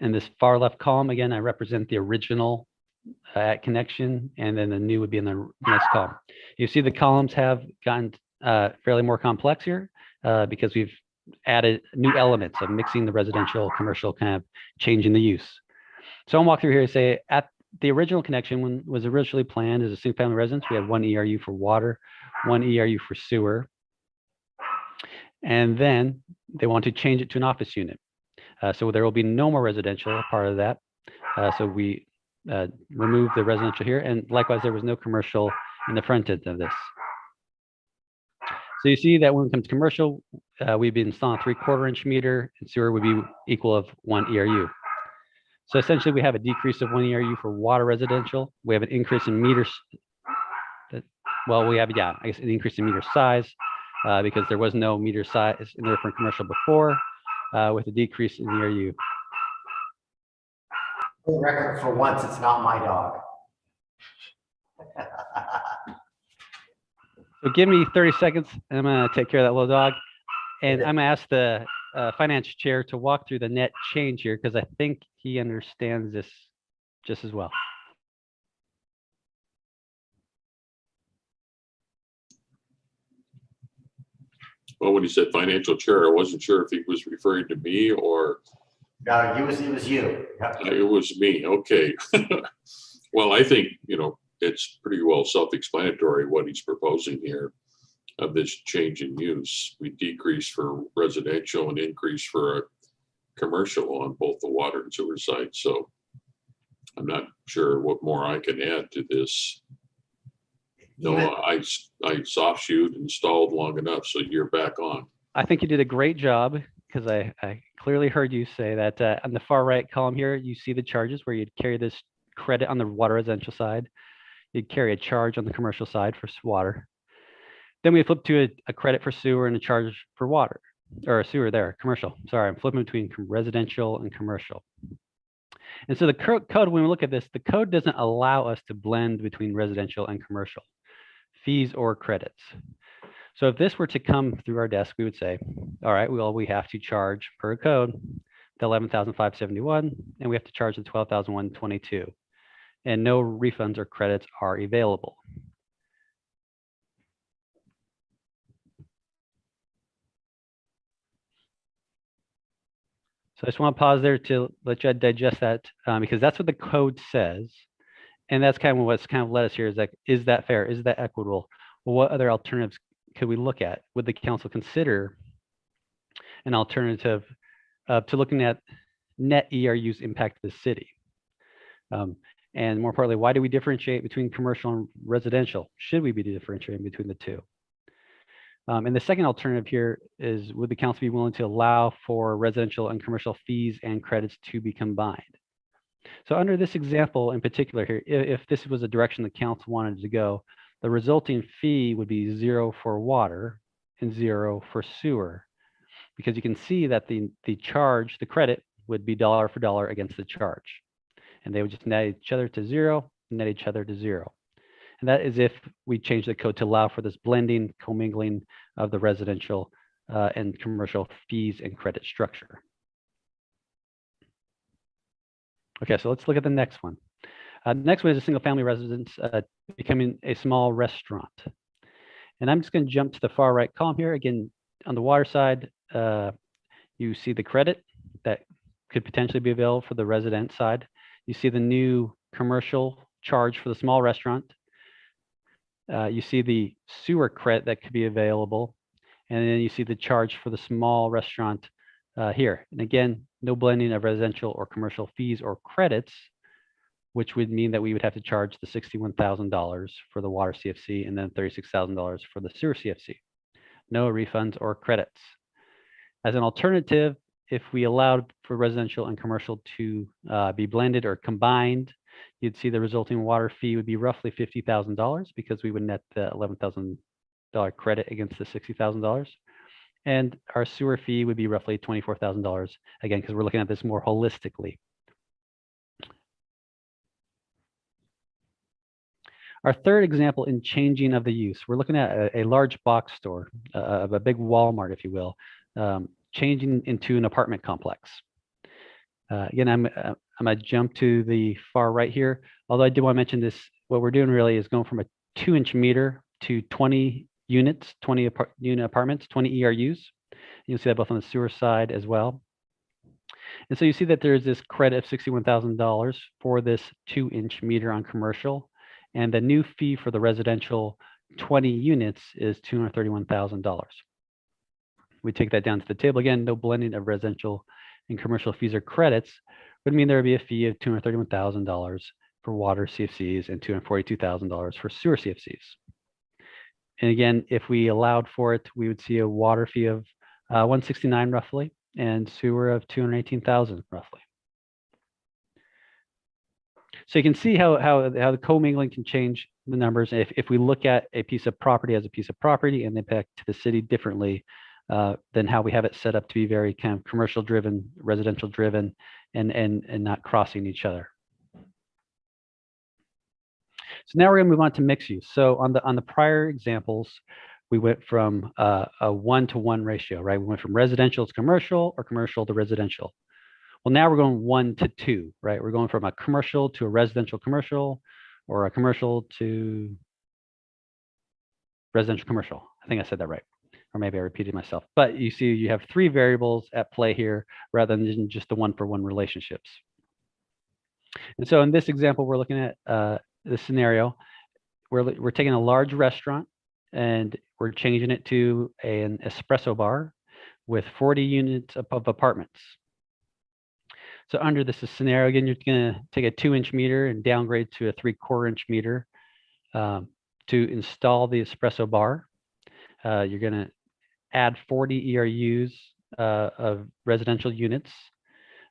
And this far left column, again, I represent the original connection, and then the new would be in the next column. You see the columns have gotten fairly more complex here because we've added new elements of mixing the residential, commercial, kind of changing the use. So I'll walk through here and say at the original connection was originally planned as a single family residence. We had 1 ERU for water, 1 ERU for sewer. And then they want to change it to an office unit. So there will be no more residential part of that. So we remove the residential here. And likewise, there was no commercial in the front end of this. So you see that when it comes to commercial, we've been installing a 3/4 inch meter, and sewer would be equal of 1 ERU. So essentially we have a decrease of 1 ERU for water residential. We have an increase in meters. Well, we have, yeah, I guess an increase in meter size because there was no meter size in there for commercial before with a decrease in ERU. For the record, for once, it's not my dog. So give me 30 seconds and I'm gonna take care of that little dog. And I'm gonna ask the finance chair to walk through the net change here because I think he understands this just as well. Well, when he said financial chair, I wasn't sure if he was referring to me or. No, it was you. Yep. It was me. Okay. Well, I think, it's pretty well self-explanatory what he's proposing here of this change in use. We decrease for residential and increase for a commercial on both the water and sewer side. So I'm not sure what more I can add to this. No, I soft shoot installed long enough, so you're back on. I think you did a great job because I clearly heard you say that on the far right column here, you see the charges where you'd carry this credit on the water residential side. You'd carry a charge on the commercial side for water. Then we flip to a credit for sewer and a charge for water, or sewer there, commercial. Sorry, I'm flipping between residential and commercial. And so the code, when we look at this, the code doesn't allow us to blend between residential and commercial fees or credits. So if this were to come through our desk, we would say, all right, well, we have to charge per code the $11,571, and we have to charge the $12,122, and no refunds or credits are available. So I just want to pause there to let you digest that because that's what the code says. And that's kind of what's kind of led us here is like, is that fair? Is that equitable? Well, what other alternatives could we look at? Would the council consider an alternative to looking at net ERU's impact to the city? And more importantly, why do we differentiate between commercial and residential? Should we be differentiating between the two? And the second alternative here is, would the council be willing to allow for residential and commercial fees and credits to be combined? So under this example in particular here, if this was a direction the council wanted to go, the resulting fee would be 0 for water and 0 for sewer, because you can see that the charge, the credit, would be dollar for dollar against the charge. And they would just net each other to 0, net each other to 0. And that is if we change the code to allow for this blending, commingling of the residential and commercial fees and credit structure. Okay, so let's look at the next one. Next one is a single family residence becoming a small restaurant. And I'm just going to jump to the far right column here. Again, on the water side, you see the credit that could potentially be available for the resident side. You see the new commercial charge for the small restaurant. You see the sewer credit that could be available. And then you see the charge for the small restaurant here. And again, no blending of residential or commercial fees or credits, which would mean that we would have to charge the $61,000 for the water CFC and then $36,000 for the sewer CFC. No refunds or credits. As an alternative, if we allowed for residential and commercial to be blended or combined, you'd see the resulting water fee would be roughly $50,000 because we would net the $11,000 credit against the $60,000. And our sewer fee would be roughly $24,000, again, because we're looking at this more holistically. Our third example in changing of the use, we're looking at a large box store, of a big Walmart, if you will, changing into an apartment complex. Again, I'm gonna jump to the far right here. Although I did want to mention this, what we're doing really is going from a 2-inch meter to 20 units, 20 unit apartments, 20 ERUs. You'll see that both on the sewer side as well. And so you see that there's this credit of $61,000 for this 2-inch meter on commercial. And the new fee for the residential 20 units is $231,000. We take that down to the table again, no blending of residential and commercial fees or credits would mean there would be a fee of $231,000 for water CFCs and $242,000 for sewer CFCs. And again, if we allowed for it, we would see a water fee of $169,000 roughly and sewer of $218,000 roughly. So you can see how the commingling can change the numbers. If we look at a piece of property as a piece of property and the impact to the city differently than how we have it set up to be very kind of commercial driven, residential driven, and not crossing each other. So now we're going to move on to mixed use. So on the prior examples, we went from a 1-to-1 ratio, right? We went from residential to commercial or commercial to residential. Well, now we're going 1-to-2, right? We're going from a commercial to a residential commercial or a commercial to residential commercial. I think I said that right. Or maybe I repeated myself. But you see, you have 3 variables at play here rather than just the 1-for-1 relationships. And so in this example, we're looking at this scenario. We're taking a large restaurant and we're changing it to an espresso bar with 40 units of apartments. So under this scenario, again, you're going to take a 2-inch meter and downgrade to a 3/4-inch meter to install the espresso bar. You're going to add 40 ERUs of residential units.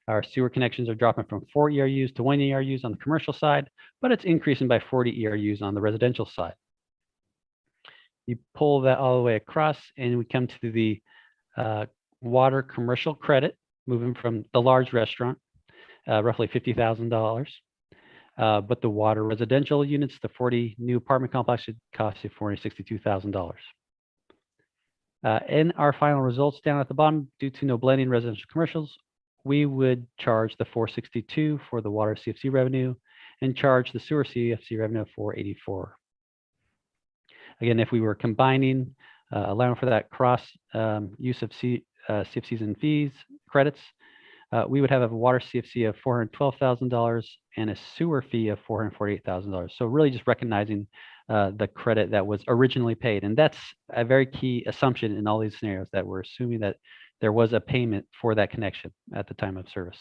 Our sewer connections are dropping from 4 ERUs to 1 ERUs on the commercial side, but it's increasing by 40 ERUs on the residential side. You pull that all the way across and we come to the water commercial credit, moving from the large restaurant, roughly $50,000. But the water residential units, the 40 new apartment complex should cost you $462,000. In our final results down at the bottom, due to no blending residential commercials, we would charge the $462 for the water CFC revenue and charge the sewer CFC revenue of $484. Again, if we were combining, allowing for that cross use of CFCs and fees credits, we would have a water CFC of $412,000 and a sewer fee of $448,000. So really just recognizing the credit that was originally paid. And that's a very key assumption in all these scenarios, that we're assuming that there was a payment for that connection at the time of service.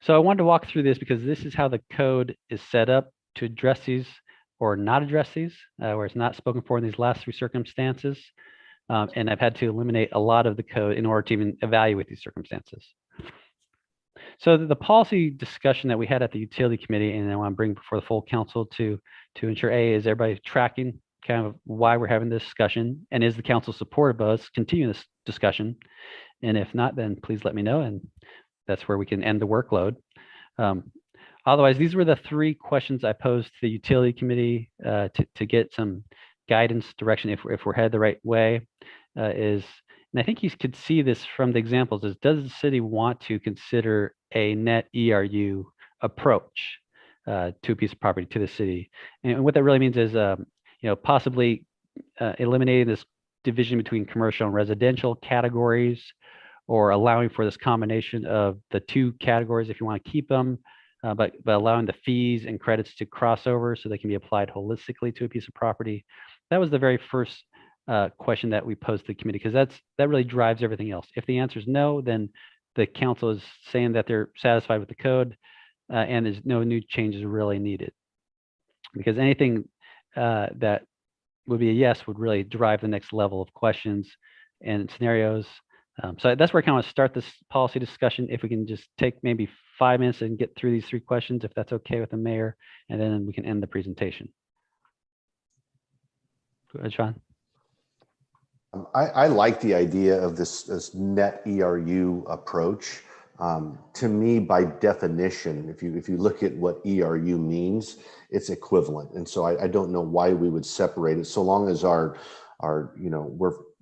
So I wanted to walk through this because this is how the code is set up to address these or not address these, where it's not spoken for in these last 3 circumstances. And I've had to eliminate a lot of the code in order to even evaluate these circumstances. So the policy discussion that we had at the utility committee, and I want to bring before the full council to ensure, A, is everybody tracking kind of why we're having this discussion, and is the council supportive of us continuing this discussion? And if not, then please let me know, and that's where we can end the workload. Otherwise, these were the 3 questions I posed to the utility committee to get some guidance, direction, if we're headed the right way. And I think you could see this from the examples, is does the city want to consider a net ERU approach? to a piece of property to the city. And what that really means is, possibly eliminating this division between commercial and residential categories, or allowing for this combination of the two categories if you want to keep them, but allowing the fees and credits to cross over so they can be applied holistically to a piece of property. That was the very first question that we posed to the committee, because that really drives everything else. If the answer is no, then the council is saying that they're satisfied with the code, and there's no new changes really needed. Because anything that would be a yes would really drive the next level of questions and scenarios. So that's where I kind of want to start this policy discussion. If we can just take maybe 5 minutes and get through these 3 questions, if that's okay with the mayor, and then we can end the presentation. Go ahead, Sean. I like the idea of this net ERU approach. To me, by definition, if you look at what ERU means, it's equivalent. And so I don't know why we would separate it, so long as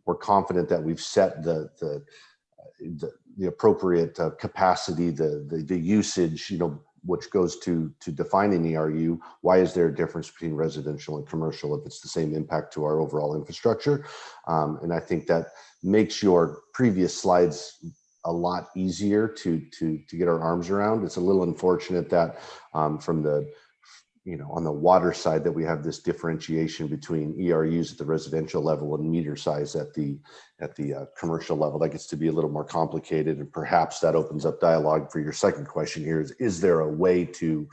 we're confident that we've set the appropriate capacity, the usage, which goes to defining ERU. Why is there a difference between residential and commercial if it's the same impact to our overall infrastructure? And I think that makes your previous slides a lot easier to get our arms around. It's a little unfortunate that from the on the water side that we have this differentiation between ERUs at the residential level and meter size at the commercial level. That gets to be a little more complicated, and perhaps that opens up dialogue for your second question here is there a way to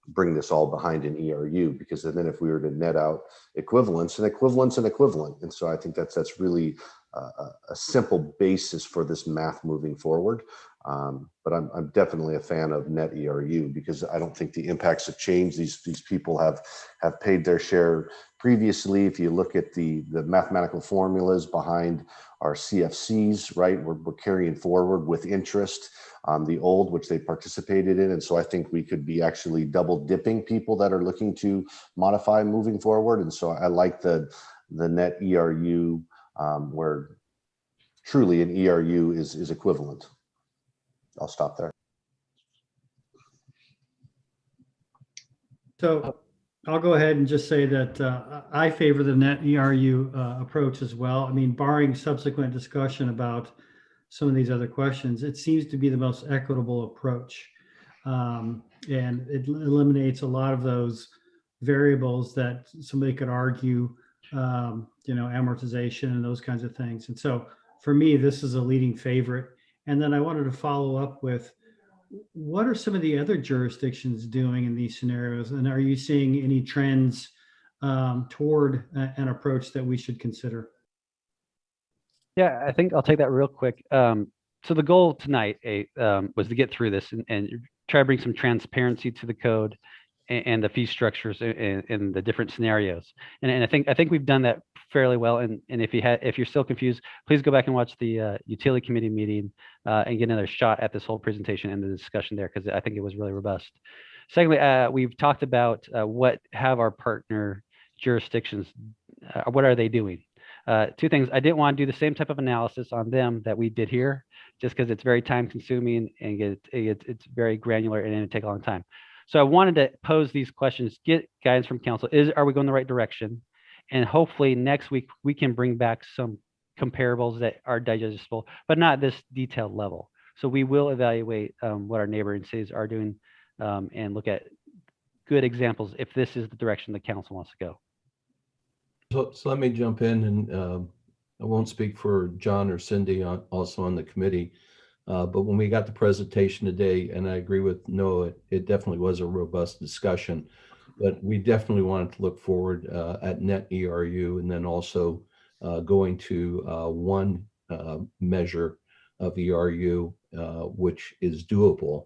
bring this all behind an ERU? Because then if we were to net out equivalence, and so I think that's really a simple basis for this math moving forward. But I'm definitely a fan of net ERU, because I don't think the impacts have changed. These people have paid their share previously. If you look at the mathematical formulas behind our CFCs, right, we're carrying forward with interest the old, which they participated in. And so I think we could be actually double dipping people that are looking to modify moving forward. And so I like the net ERU, where truly an ERU is equivalent. I'll stop there. So I'll go ahead and just say that I favor the net ERU approach as well. I mean, barring subsequent discussion about some of these other questions, it seems to be the most equitable approach. And it eliminates a lot of those variables that somebody could argue, amortization and those kinds of things. And so for me, this is a leading favorite. And then I wanted to follow up with, what are some of the other jurisdictions doing in these scenarios? And are you seeing any trends toward an approach that we should consider? Yeah, I think I'll take that real quick. So the goal tonight was to get through this and try to bring some transparency to the code and the fee structures in the different scenarios. And I think we've done that fairly well. And if you're still confused, please go back and watch the utility committee meeting and get another shot at this whole presentation and the discussion there, because I think it was really robust. Secondly, we've talked about what have our partner jurisdictions, what are they doing? 2 things. I didn't want to do the same type of analysis on them that we did here, just because it's very time consuming and it's very granular and it would take a long time. So I wanted to pose these questions, get guidance from council. Are we going the right direction? And hopefully next week we can bring back some comparables that are digestible, but not this detailed level. So we will evaluate what our neighboring cities are doing and look at good examples if this is the direction the council wants to go. So let me jump in, and I won't speak for John or Cindy also on the committee. But when we got the presentation today, and I agree with Noah, it definitely was a robust discussion, but we definitely wanted to look forward at net ERU, and then also going to one measure of ERU, which is doable.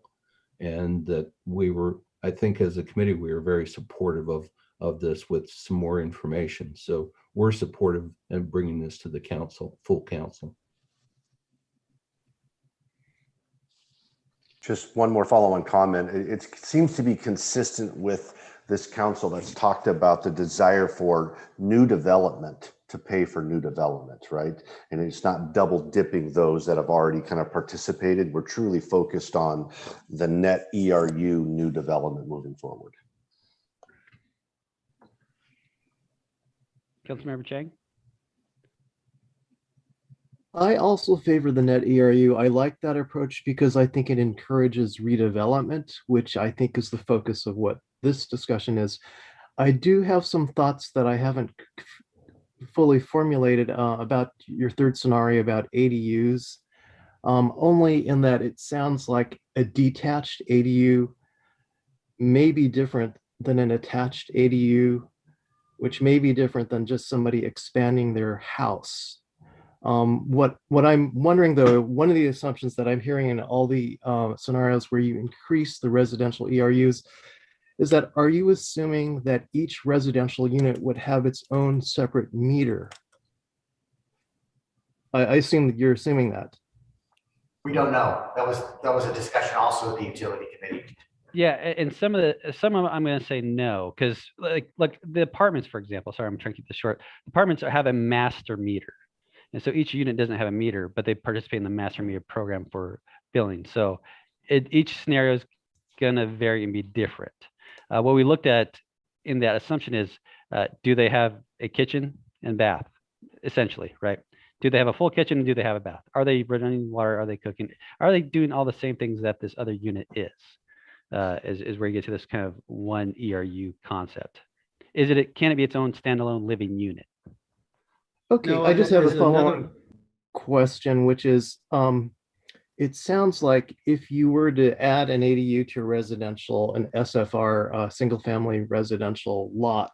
And that I think as a committee, we were very supportive of this with some more information. So we're supportive in bringing this to the council, full council. Just one more follow-on comment. It seems to be consistent with this council that's talked about the desire for new development to pay for new development, right? And it's not double dipping those that have already kind of participated. We're truly focused on the net ERU new development moving forward. Councilmember Chang? I also favor the net ERU. I like that approach because I think it encourages redevelopment, which I think is the focus of what this discussion is. I do have some thoughts that I haven't fully formulated about your third scenario about ADUs, only in that it sounds like a detached ADU may be different than an attached ADU, which may be different than just somebody expanding their house. What I'm wondering though, one of the assumptions that I'm hearing in all the scenarios where you increase the residential ERUs is that, are you assuming that each residential unit would have its own separate meter? I assume that you're assuming that. We don't know. That was a discussion also with the utility committee. Yeah, and some of them I'm going to say no, because like the apartments, for example. Sorry, I'm trying to keep this short. Apartments have a master meter, and so each unit doesn't have a meter, but they participate in the master meter program for billing. So each scenario is going to vary and be different. What we looked at in that assumption is, do they have a kitchen and bath, essentially, right? Do they have a full kitchen and do they have a bath? Are they running water? Are they cooking? Are they doing all the same things that this other unit is? Is where you get to this kind of one ERU concept. Can it be its own standalone living unit? Okay, No, I just have a there's follow-on another- question, which is, it sounds like if you were to add an ADU to a residential, an SFR, single-family residential lot,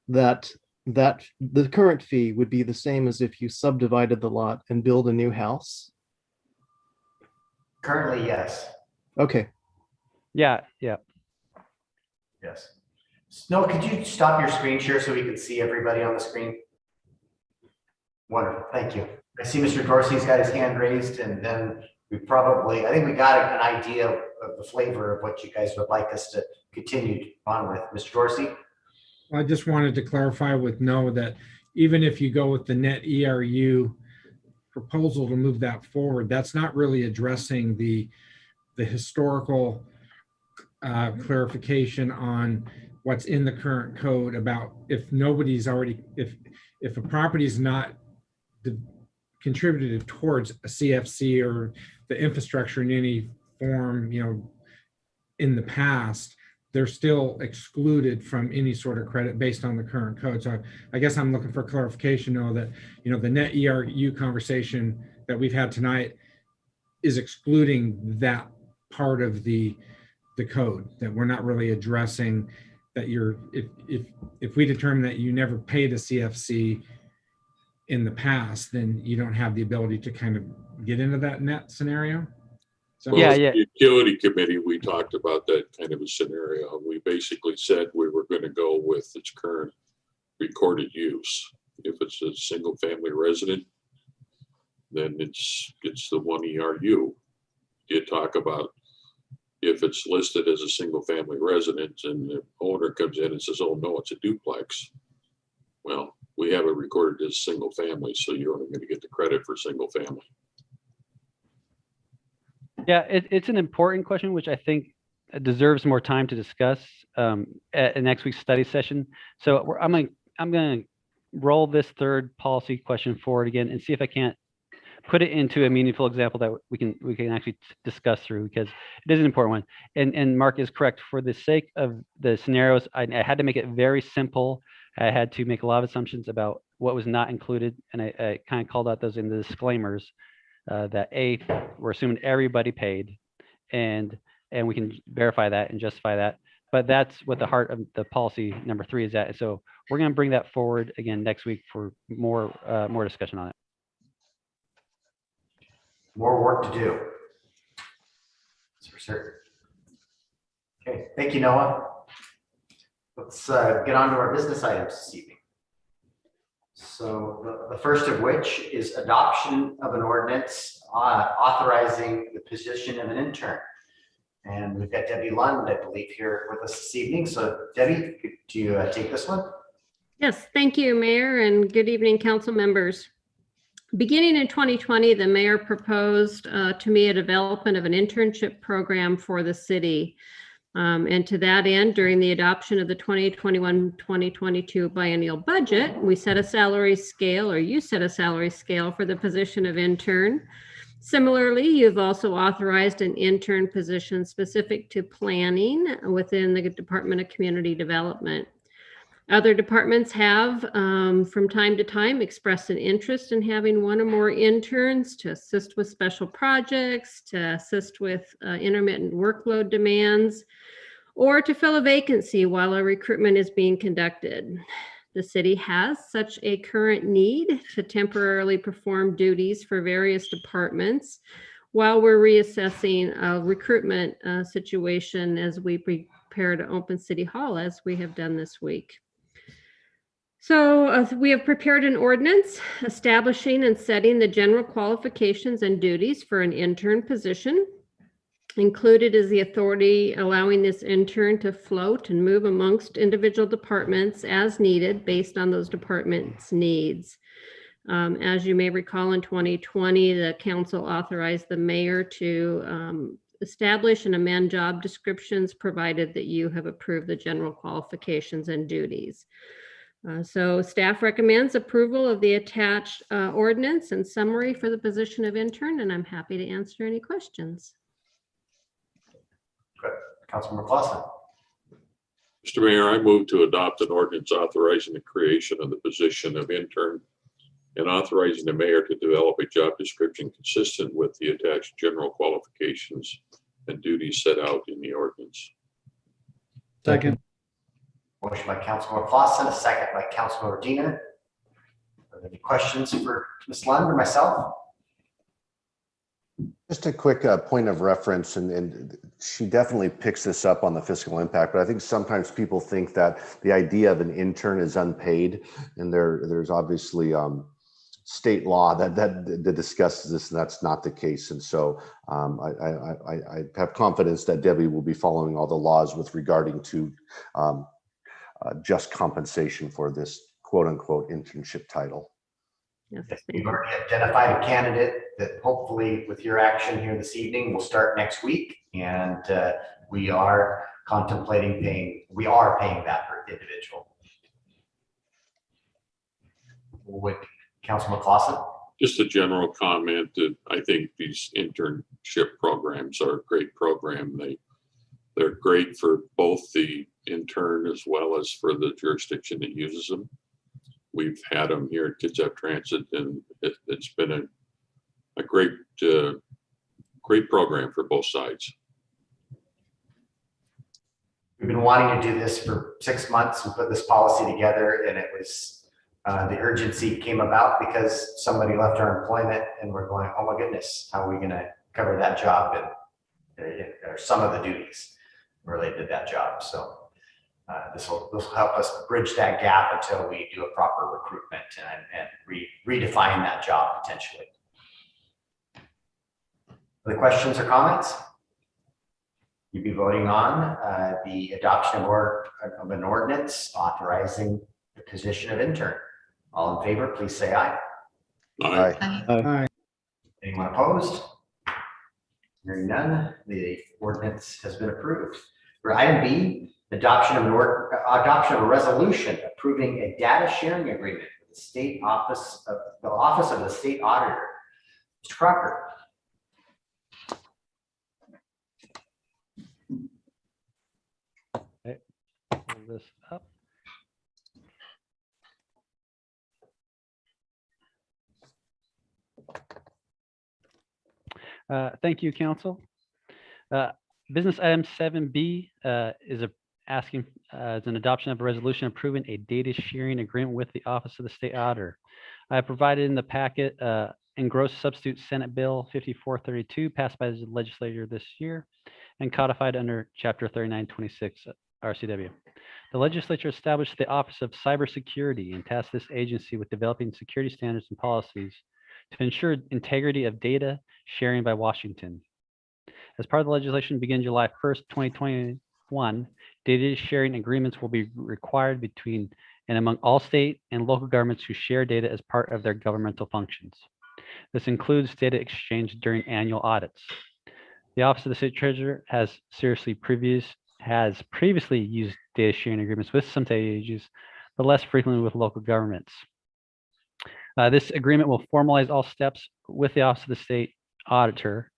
that the current fee would be the same as if you subdivided the lot and build a new house? Currently, yes. Okay. Yeah. Yes. Noah, could you stop your screen share so we can see everybody on the screen? Wonderful, thank you. I see Mr. Dorsey's got his hand raised, and then I think we got an idea of the flavor of what you guys would like us to continue on with. Mr. Dorsey? I just wanted to clarify with Noah that even if you go with the net ERU proposal to move that forward, that's not really addressing the historical clarification on what's in the current code about if a property is not contributed towards a CFC or the infrastructure in any form, in the past, they're still excluded from any sort of credit based on the current code. So I guess I'm looking for clarification, though, that, the net ERU conversation that we've had tonight is excluding that part of the code, that we're not really addressing that if we determine that you never paid a CFC in the past, then you don't have the ability to kind of get into that net scenario. So Yeah. The utility committee, we talked about that kind of a scenario. We basically said we were going to go with its current recorded use. If it's a single family resident, then it's the one ERU. You talk about if it's listed as a single family residence and the owner comes in and says, oh no, it's a duplex. Well, we have it recorded as single family, so you're only going to get the credit for single family. Yeah, it's an important question, which I think deserves more time to discuss at next week's study session. So I'm going to roll this third policy question forward again and see if I can't put it into a meaningful example that we can actually discuss through, because it is an important one. And Mark is correct. For the sake of the scenarios, I had to make it very simple. I had to make a lot of assumptions about what was not included, and I kind of called out those in the disclaimers. That we're assuming everybody paid, and we can verify that and justify that. But that's what the heart of the policy number 3 is at. So we're going to bring that forward again next week for more discussion on it. More work to do. That's for certain. Okay, thank you, Noah. Let's get on to our business items this evening. So the first of which is adoption of an ordinance authorizing the position of an intern. And we've got Debbie Lund, I believe, here with us this evening. So Debbie, do you take this one? Yes, thank you, Mayor, and good evening, council members. Beginning in 2020, the mayor proposed to me a development of an internship program for the city. And to that end, during the adoption of the 2021-2022 biennial budget, we set a salary scale, or you set a salary scale for the position of intern. Similarly, you've also authorized an intern position specific to planning within the Department of Community Development. Other departments have, from time to time, expressed an interest in having one or more interns to assist with special projects, to assist with intermittent workload demands, or to fill a vacancy while a recruitment is being conducted. The city has such a current need to temporarily perform duties for various departments while we're reassessing a recruitment situation as we prepare to open City Hall, as we have done this week. So we have prepared an ordinance establishing and setting the general qualifications and duties for an intern position. Included is the authority allowing this intern to float and move amongst individual departments as needed based on those departments' needs. As you may recall, in 2020, the council authorized the mayor to establish and amend job descriptions provided that you have approved the general qualifications and duties. So staff recommends approval of the attached ordinance and summary for the position of intern, and I'm happy to answer any questions. Good. Councilmember Clausen. Mr. Mayor, I move to adopt an ordinance authorizing the creation of the position of intern and authorizing the mayor to develop a job description consistent with the attached general qualifications and duties set out in the ordinance. Second. Motion by Councilmember Clausen, a second by Councilmember Diener. Are there any questions for Ms. Lund or myself? Just a quick point of reference, and she definitely picks this up on the fiscal impact, but I think sometimes people think that the idea of an intern is unpaid, and there's obviously state law that discusses this, and that's not the case. And so I have confidence that Debbie will be following all the laws with regarding to just compensation for this quote unquote internship title. Yes, We've already identified a candidate that hopefully with your action here this evening will start next week. And we are contemplating paying that for individual. Would Councilman Clausen? Just a general comment that I think these internship programs are a great program. They're great for both the intern as well as for the jurisdiction that uses them. We've had them here at Kitsap Transit, and it's been a great program for both sides. We've been wanting to do this for 6 months and put this policy together, and it was the urgency came about because somebody left our employment, and we're going, oh my goodness, how are we going to cover that job and or some of the duties related to that job. So this will help us bridge that gap until we do a proper recruitment and redefine that job potentially. Other questions or comments? You'd be voting on the adoption of an ordinance authorizing the position of intern. All in favor, please say aye. Aye. Aye. Anyone opposed? Hearing none, the ordinance has been approved. For item B, adoption of a resolution approving a data sharing agreement with the Office of the State Auditor. Mr. Crocker. Okay, pull this up. Thank you, Council. Business item 7B is asking as an adoption of a resolution approving a data sharing agreement with the Office of the State Auditor. I have provided in the packet engrossed substitute Senate Bill 5432 passed by the legislature this year and codified under Chapter 3926 RCW. The legislature established the Office of Cybersecurity and tasked this agency with developing security standards and policies to ensure integrity of data sharing by Washington. As part of the legislation beginning July 1st, 2021, data sharing agreements will be required between and among all state and local governments who share data as part of their governmental functions. This includes data exchange during annual audits. The Office of the State Treasurer has previously used data sharing agreements with some state agencies, but less frequently with local governments. This agreement will formalize all steps with the Office of the State Auditor,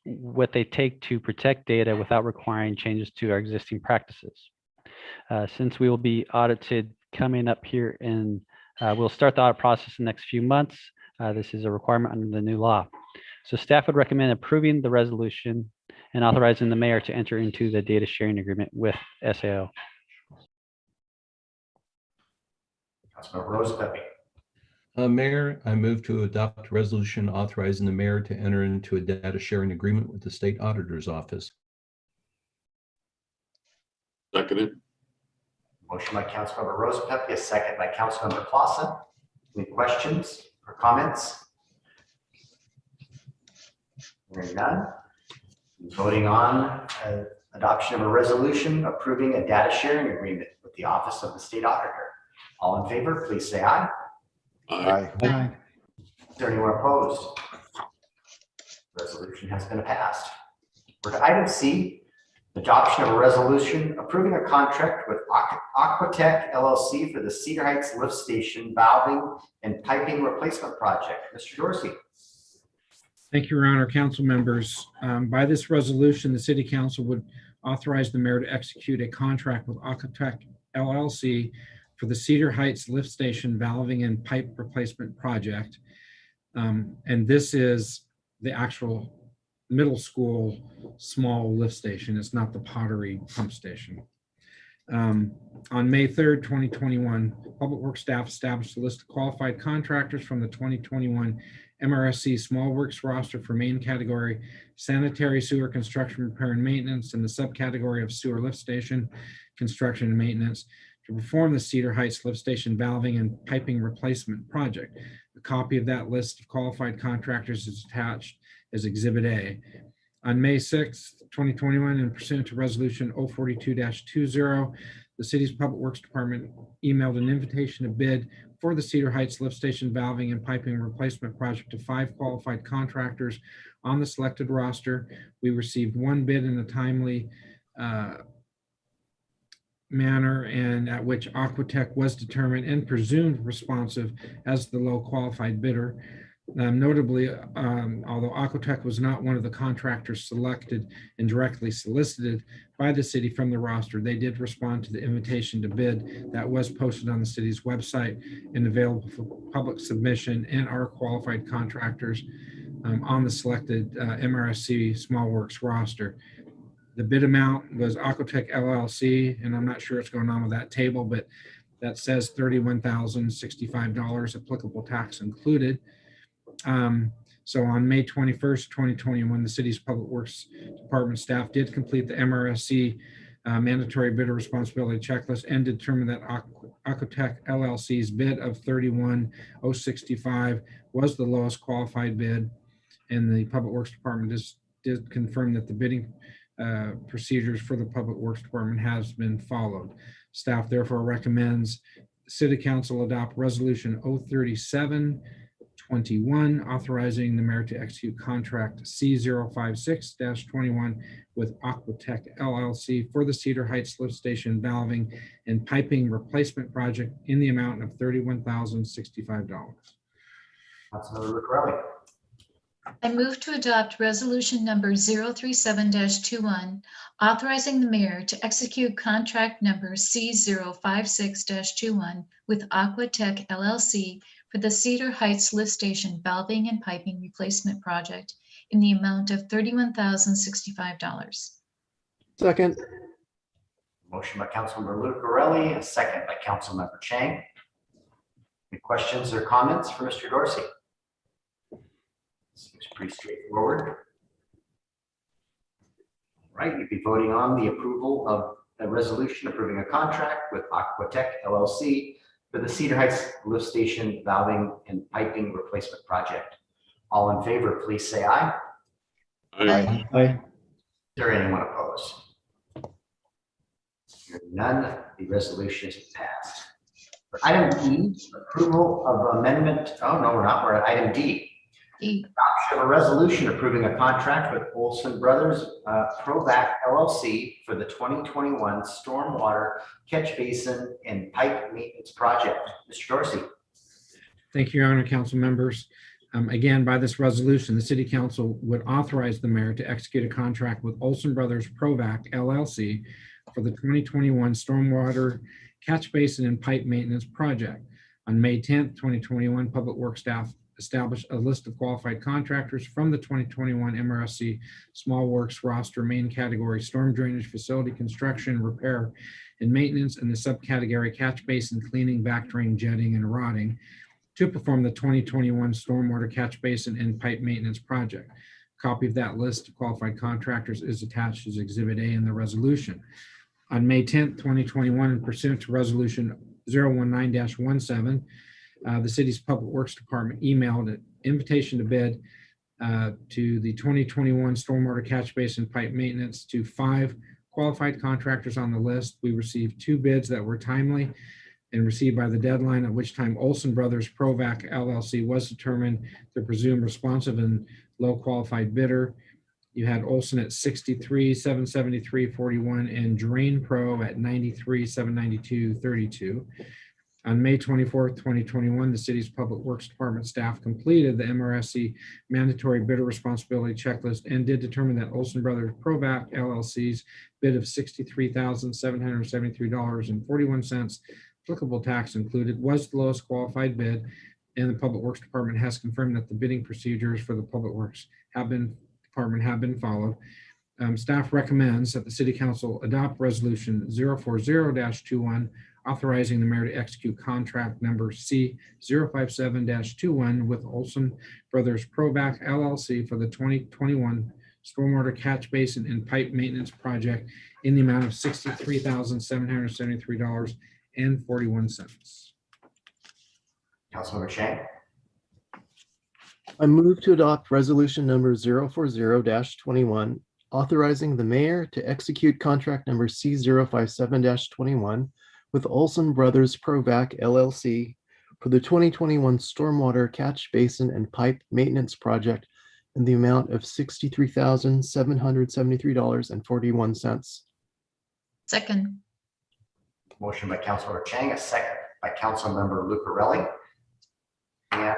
what they take to protect data without requiring changes to our existing practices. Since we will be audited coming up here and we'll start the audit process in the next few months. This is a requirement under the new law. So staff would recommend approving the resolution and authorizing the mayor to enter into the data sharing agreement with SAO. Councilmember Rose Pepe. Mayor, I move to adopt a resolution authorizing the mayor to enter into a data sharing agreement with the state auditor's office. Seconded. Motion by Councilmember Rose Pepe, a second by Councilmember Clausen. Any questions or comments? Hearing none. Voting on adoption of a resolution approving a data sharing agreement with the Office of the State Auditor. All in favor, please say aye. Aye. Aye. Is there anyone opposed? Resolution has been passed. We're to item C, adoption of a resolution approving a contract with Aquatech LLC for the Cedar Heights Lift Station valving and piping replacement project. Mr. Dorsey. Thank you, Your Honor. Council members. By this resolution, the City Council would authorize the mayor to execute a contract with Aquatech LLC for the Cedar Heights Lift Station valving and pipe replacement project. And this is the actual middle school small lift station. It's not the Pottery pump station. On May 3rd, 2021, Public Works staff established a list of qualified contractors from the 2021 MRSC Small Works roster for main category sanitary sewer construction, repair and maintenance, and the subcategory of sewer lift station construction and maintenance to perform the Cedar Heights Lift Station valving and piping replacement project. A copy of that list of qualified contractors is attached as Exhibit A. On May 6th, 2021, and pursuant to Resolution 042-20, the city's Public Works Department emailed an invitation to bid for the Cedar Heights Lift Station valving and piping replacement project to 5 qualified contractors on the selected roster. We received 1 bid in a timely manner, and at which Aquatech was determined and presumed responsive as the low qualified bidder. Notably, although Aquatech was not one of the contractors selected and directly solicited by the city from the roster, they did respond to the invitation to bid that was posted on the city's website and available for public submission, and are qualified contractors on the selected MRSC Small Works roster. The bid amount was Aquatech LLC, and I'm not sure what's going on with that table, but that says $31,065, applicable tax included. So on May 21st, 2021, the city's Public Works Department staff did complete the MRSC mandatory bidder responsibility checklist and determined that Aquatech LLC's bid of $31,065 was the lowest qualified bid. And the Public Works Department did confirm that the bidding procedures for the Public Works Department has been followed. Staff therefore recommends City Council adopt Resolution 037-21, authorizing the mayor to execute contract C056-21 with Aquatech LLC for the Cedar Heights Lift Station valving and piping replacement project in the amount of $31,065. Councilmember Riccarelli. I move to adopt resolution number 037-21, authorizing the mayor to execute contract number C056-21 with Aquatech LLC for the Cedar Heights Lift Station valving and piping replacement project in the amount of $31,065. Second. Motion by Councilmember Lucarelli, a second by Councilmember Chang. Any questions or comments for Mr. Dorsey? Seems pretty straightforward. All right, you'd be voting on the approval of a resolution approving a contract with Aquatech LLC for the Cedar Heights Lift Station valving and piping replacement project. All in favor, please say aye. Aye. Aye. Is there anyone opposed? Hearing none, the resolution is passed. Item E, approval of amendment. Oh, no, we're not. We're at item D. Adoption of a resolution approving a contract with Olson Brothers Provac LLC for the 2021 stormwater catch basin and pipe maintenance project. Mr. Dorsey. Thank you, Your Honor, council members. Again, by this resolution, the city council would authorize the mayor to execute a contract with Olson Brothers Provac LLC for the 2021 stormwater catch basin and pipe maintenance project. On May 10th, 2021, Public Works staff established a list of qualified contractors from the 2021 MRSC Small Works roster main category storm drainage facility construction, repair, and maintenance, and the subcategory catch basin cleaning, back drain, jetting, and rotting to perform the 2021 stormwater catch basin and pipe maintenance project. A copy of that list of qualified contractors is attached as Exhibit A in the resolution. On May 10th, 2021, and pursuant to Resolution 019-17, the city's Public Works Department emailed an invitation to bid to the 2021 stormwater catch basin pipe maintenance to 5 qualified contractors on the list. We received 2 bids that were timely and received by the deadline, at which time Olson Brothers Provac LLC was determined the presumed responsive and low qualified bidder. You had Olson at 63,773.41 and Drain Pro at 93,792.32. On May 24th, 2021, the city's Public Works Department staff completed the MRSC mandatory bidder responsibility checklist and did determine that Olson Brothers Provac LLC's bid of $63,773.41, applicable tax included, was the lowest qualified bid, and the Public Works Department has confirmed that the bidding procedures for the Public Works Department have been followed. Staff recommends that the City Council adopt Resolution 040-21, authorizing the mayor to execute contract number C057-21 with Olson Brothers Provac LLC for the 2021 stormwater catch basin and pipe maintenance project in the amount of $63,773.41. Councilmember Chang. I move to adopt resolution number 040-21, authorizing the mayor to execute contract number C057-21 with Olson Brothers Provac LLC for the 2021 stormwater catch basin and pipe maintenance project in the amount of $63,773.41. Second. Motion by Councilmember Chang, a second by Councilmember Lucarelli. And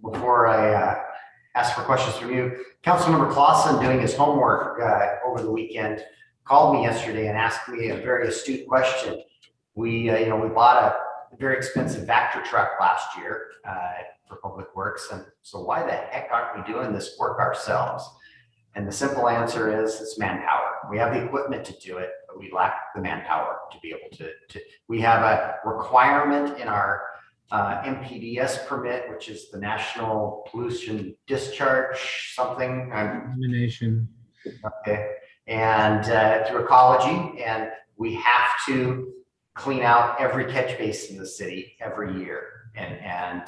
before I ask for questions from you, Councilmember Clausen, doing his homework over the weekend, called me yesterday and asked me a very astute question. We bought a very expensive Vector truck last year for Public Works, and so why the heck aren't we doing this work ourselves? And the simple answer is it's manpower. We have the equipment to do it, but we lack the manpower to be able to. We have a requirement in our MPDS permit, which is the National Pollution Discharge something. Elimination. Okay, and through ecology, and we have to clean out every catch basin in the city every year. And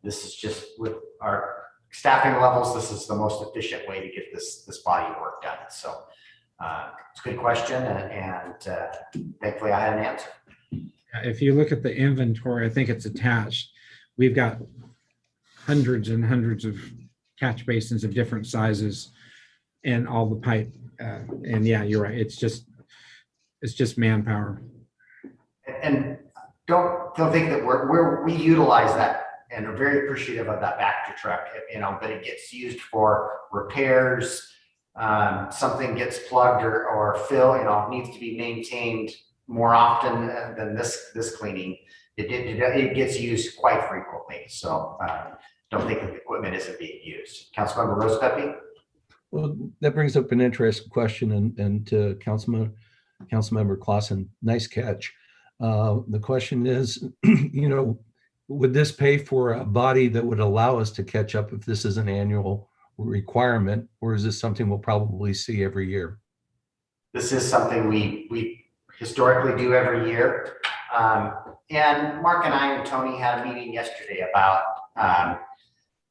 this is just with our staffing levels, this is the most efficient way to get this body of work done. So it's a good question, and thankfully I had an answer. If you look at the inventory, I think it's attached. We've got hundreds and hundreds of catch basins of different sizes and all the pipe. And yeah, you're right. It's just manpower. And don't think that we utilize that and are very appreciative of that Vector truck, but it gets used for repairs. Something gets plugged or fill, needs to be maintained more often than this cleaning. It gets used quite frequently. So don't think that the equipment isn't being used. Councilmember Rosepepe? Well, that brings up an interesting question, and to Councilmember Clausen, nice catch. The question is, would this pay for a body that would allow us to catch up if this is an annual requirement, or is this something we'll probably see every year? This is something we historically do every year. And Mark and I and Tony had a meeting yesterday about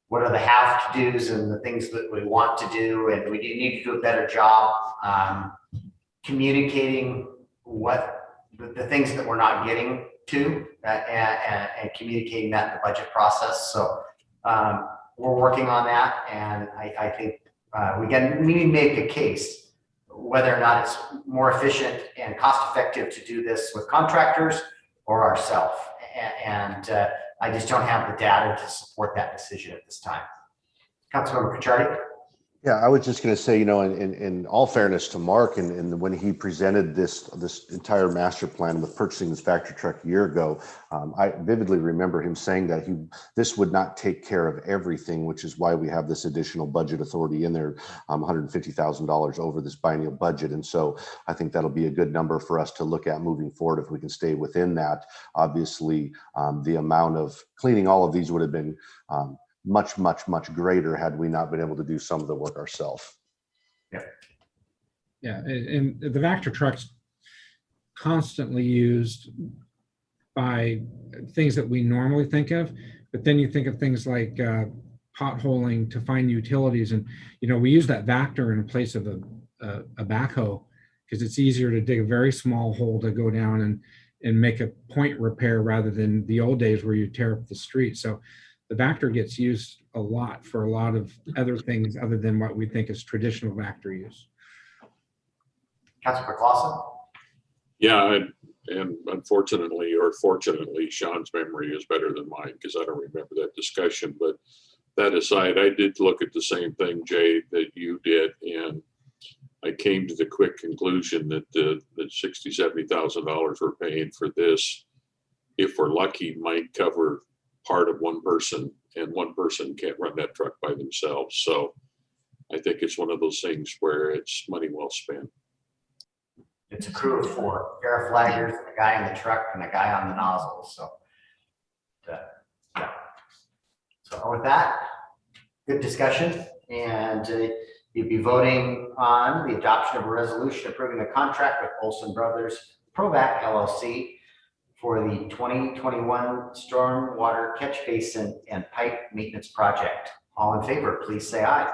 what are the have-to-dos and the things that we want to do, and we need to do a better job communicating what the things that we're not getting to and communicating that in the budget process. So we're working on that, and I think we need to make a case whether or not it's more efficient and cost effective to do this with contractors or ourselves. And I just don't have the data to support that decision at this time. Councilmember Kuchardi. Yeah, I was just going to say, you know, in all fairness to Mark, and when he presented this entire master plan with purchasing this factory truck a year ago, I vividly remember him saying that this would not take care of everything, which is why we have this additional budget authority in there, $150,000 over this biennial budget. And so I think that'll be a good number for us to look at moving forward if we can stay within that. Obviously, the amount of cleaning all of these would have been much greater had we not been able to do some of the work ourselves. Yeah, and the Vector truck's constantly used by things that we normally think of, but then you think of things like potholing to find utilities, and you know, we use that Vector in place of a backhoe because it's easier to dig a very small hole to go down and make a point repair rather than the old days where you tear up the street. So the Vector gets used a lot for a lot of other things other than what we think is traditional Vector use. Councilor Clausen. Yeah, and unfortunately or fortunately, Sean's memory is better than mine because I don't remember that discussion. But that aside, I did look at the same thing, Jay, that you did, and I came to the quick conclusion that the $60,000, $70,000 we're paying for this, if we're lucky, might cover part of one person, and one person can't run that truck by themselves. So I think it's one of those things where it's money well spent. It's a crew of 4, pair of flaggers, and a guy in the truck and a guy on the nozzle. So, yeah. So with that, good discussion, and you'll be voting on the adoption of a resolution approving a contract with Olson Brothers Provac LLC for the 2021 Stormwater Catch Basin and Pipe Maintenance Project. All in favor, please say aye.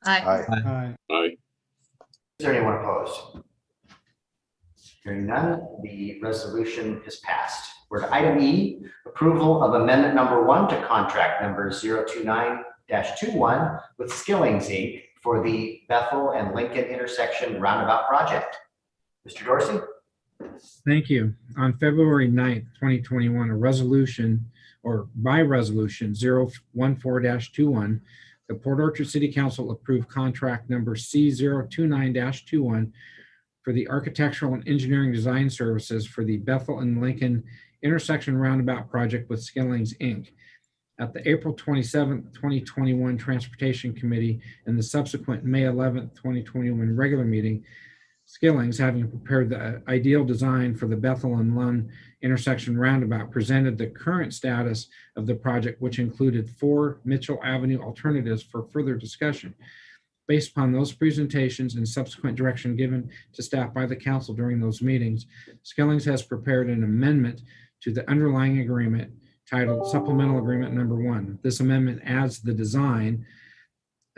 Aye. Aye. Aye. Is there anyone opposed? Hearing none, the resolution is passed. We're to item E, approval of amendment number 1 to contract number 029-21 with Skillings Inc. for the Bethel and Lincoln intersection roundabout project. Mr. Dorsey? Thank you. On February 9th, 2021, a resolution, or by resolution 014-21, the Port Orchard City Council approved contract number C029-21 for the architectural and engineering design services for the Bethel and Lincoln intersection roundabout project with Skillings Inc. At the April 27th, 2021 Transportation Committee and the subsequent May 11th, 2021 regular meeting, Skillings, having prepared the ideal design for the Bethel and Lund intersection roundabout, presented the current status of the project, which included 4 Mitchell Avenue alternatives for further discussion. Based upon those presentations and subsequent direction given to staff by the council during those meetings, Skillings has prepared an amendment to the underlying agreement titled Supplemental Agreement Number 1. This amendment adds the design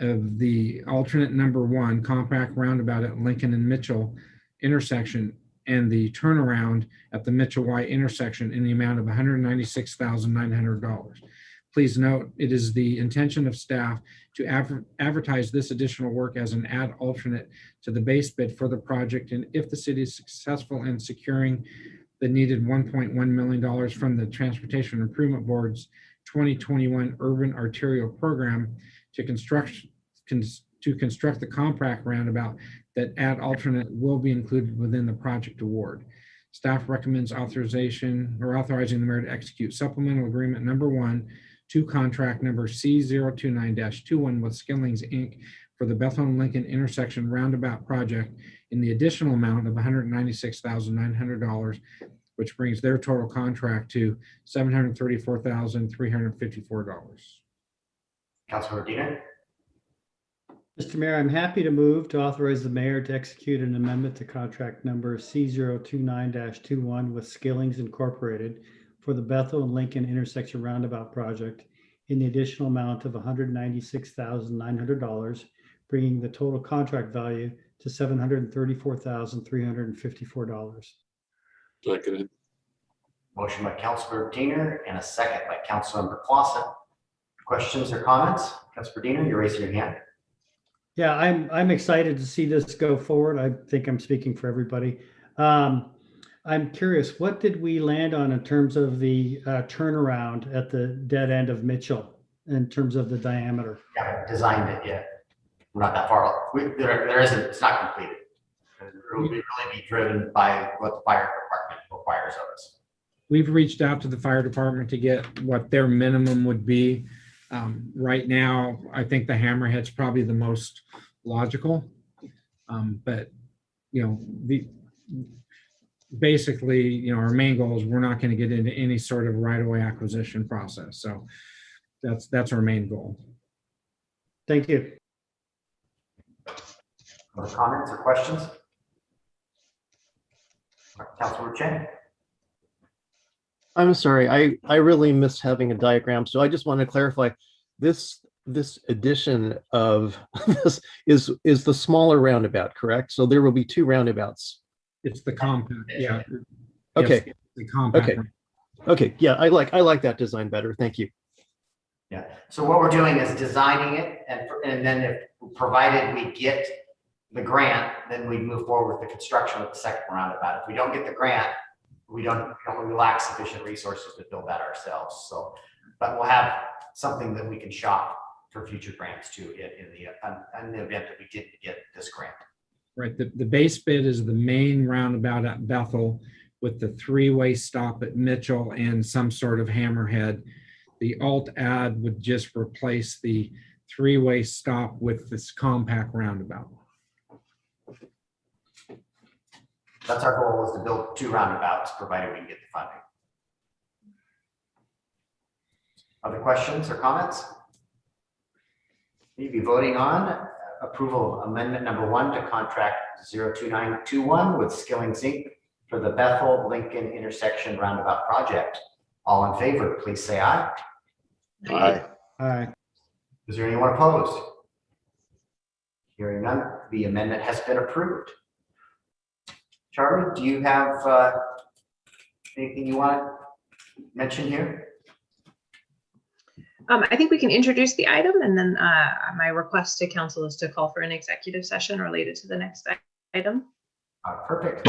of the alternate number 1 compact roundabout at Lincoln and Mitchell intersection and the turnaround at the Mitchell Y intersection in the amount of $196,900. Please note, it is the intention of staff to advertise this additional work as an add alternate to the base bid for the project. And if the city is successful in securing the needed $1.1 million from the Transportation Improvement Board's 2021 Urban Arterial Program to construct the compact roundabout, that add alternate will be included within the project award. Staff recommends authorizing the mayor to execute supplemental agreement number 1 to contract number C029-21 with Skillings Inc. for the Bethel and Lincoln intersection roundabout project in the additional amount of $196,900, which brings their total contract to $734,354. Councilor Medina? Mr. Mayor, I'm happy to move to authorize the mayor to execute an amendment to contract number C029-21 with Skillings Incorporated for the Bethel and Lincoln intersection roundabout project in the additional amount of $196,900, bringing the total contract value to $734,354. Seconded. Motion by Councilor Diener and a second by Councilmember Clausen. Questions or comments? Councilor Diener, you're raising your hand. Yeah, I'm excited to see this go forward. I think I'm speaking for everybody. I'm curious, what did we land on in terms of the turnaround at the dead end of Mitchell in terms of the diameter? Yeah, haven't designed it yet. We're not that far. There isn't, it's not completed. It will really be driven by what the fire department requires of us. We've reached out to the fire department to get what their minimum would be. Right now, I think the hammerhead's probably the most logical. But, basically, our main goal is we're not going to get into any sort of right-of-way acquisition process. So that's our main goal. Thank you. Other comments or questions? Councilor Chen. I'm sorry, I really missed having a diagram, so I just want to clarify this addition of this is the smaller roundabout, correct? So there will be two roundabouts. It's the compact, yeah. Okay. Yes, the compact. Okay. Okay. Yeah, I like that design better. Thank you. Yeah. So what we're doing is designing it, and then if provided we get the grant, then we move forward with the construction of the second roundabout. If we don't get the grant, we lack sufficient resources to build that ourselves. So, but we'll have something that we can shop for future grants too in the event that we didn't get this grant. Right. The base bid is the main roundabout at Bethel with the three-way stop at Mitchell and some sort of hammerhead. The alt ad would just replace the three-way stop with this compact roundabout. That's our goal, is to build two roundabouts, provided we can get the funding. Other questions or comments? We'll be voting on approval of amendment number 1 to contract 02921 with Skillings Inc. for the Bethel Lincoln intersection roundabout project. All in favor, please say aye. Aye. Aye. Is there anyone opposed? Hearing none, the amendment has been approved. Charlie, do you have anything you want to mention here? I think we can introduce the item, and then my request to council is to call for an executive session related to the next item. Perfect.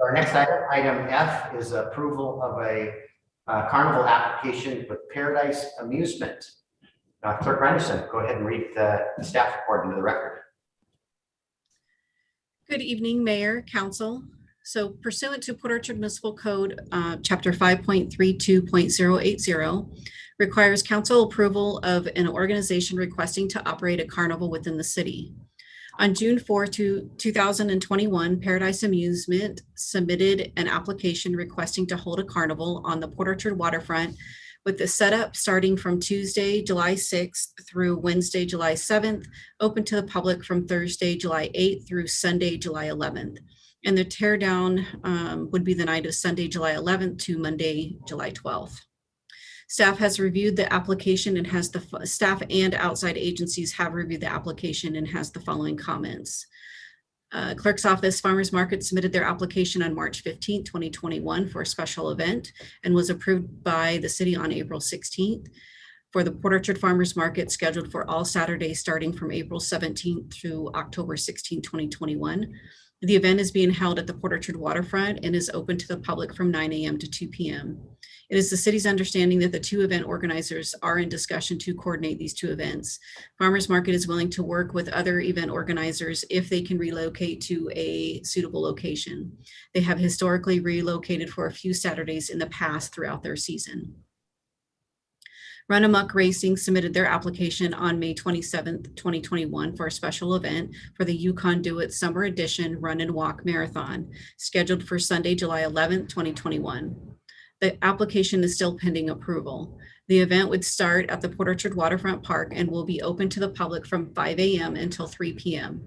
Our next item, item F, is approval of a carnival application with Paradise Amusement. Clerk Renderson, go ahead and read the staff report into the record. Good evening, Mayor, Council. So pursuant to Port Orchard Municipal Code, Chapter 5.32.080, requires council approval of an organization requesting to operate a carnival within the city. On June 4, 2021, Paradise Amusement submitted an application requesting to hold a carnival on the Port Orchard waterfront, with the setup starting from Tuesday, July 6th through Wednesday, July 7th, open to the public from Thursday, July 8th through Sunday, July 11th. And the tear down would be the night of Sunday, July 11th to Monday, July 12th. Staff has reviewed the application and has the staff and outside agencies have reviewed the application and has the following comments. Clerk's Office Farmers Market submitted their application on March 15, 2021 for a special event and was approved by the city on April 16th for the Port Orchard Farmers Market, scheduled for all Saturdays starting from April 17th through October 16, 2021. The event is being held at the Port Orchard waterfront and is open to the public from 9 a.m. to 2 p.m. It is the city's understanding that the two event organizers are in discussion to coordinate these two events. Farmers Market is willing to work with other event organizers if they can relocate to a suitable location. They have historically relocated for a few Saturdays in the past throughout their season. Run Amok Racing submitted their application on May 27th, 2021 for a special event for the Yukon Do It Summer Edition Run and Walk Marathon, scheduled for Sunday, July 11th, 2021. The application is still pending approval. The event would start at the Port Orchard Waterfront Park and will be open to the public from 5 a.m. until 3 p.m.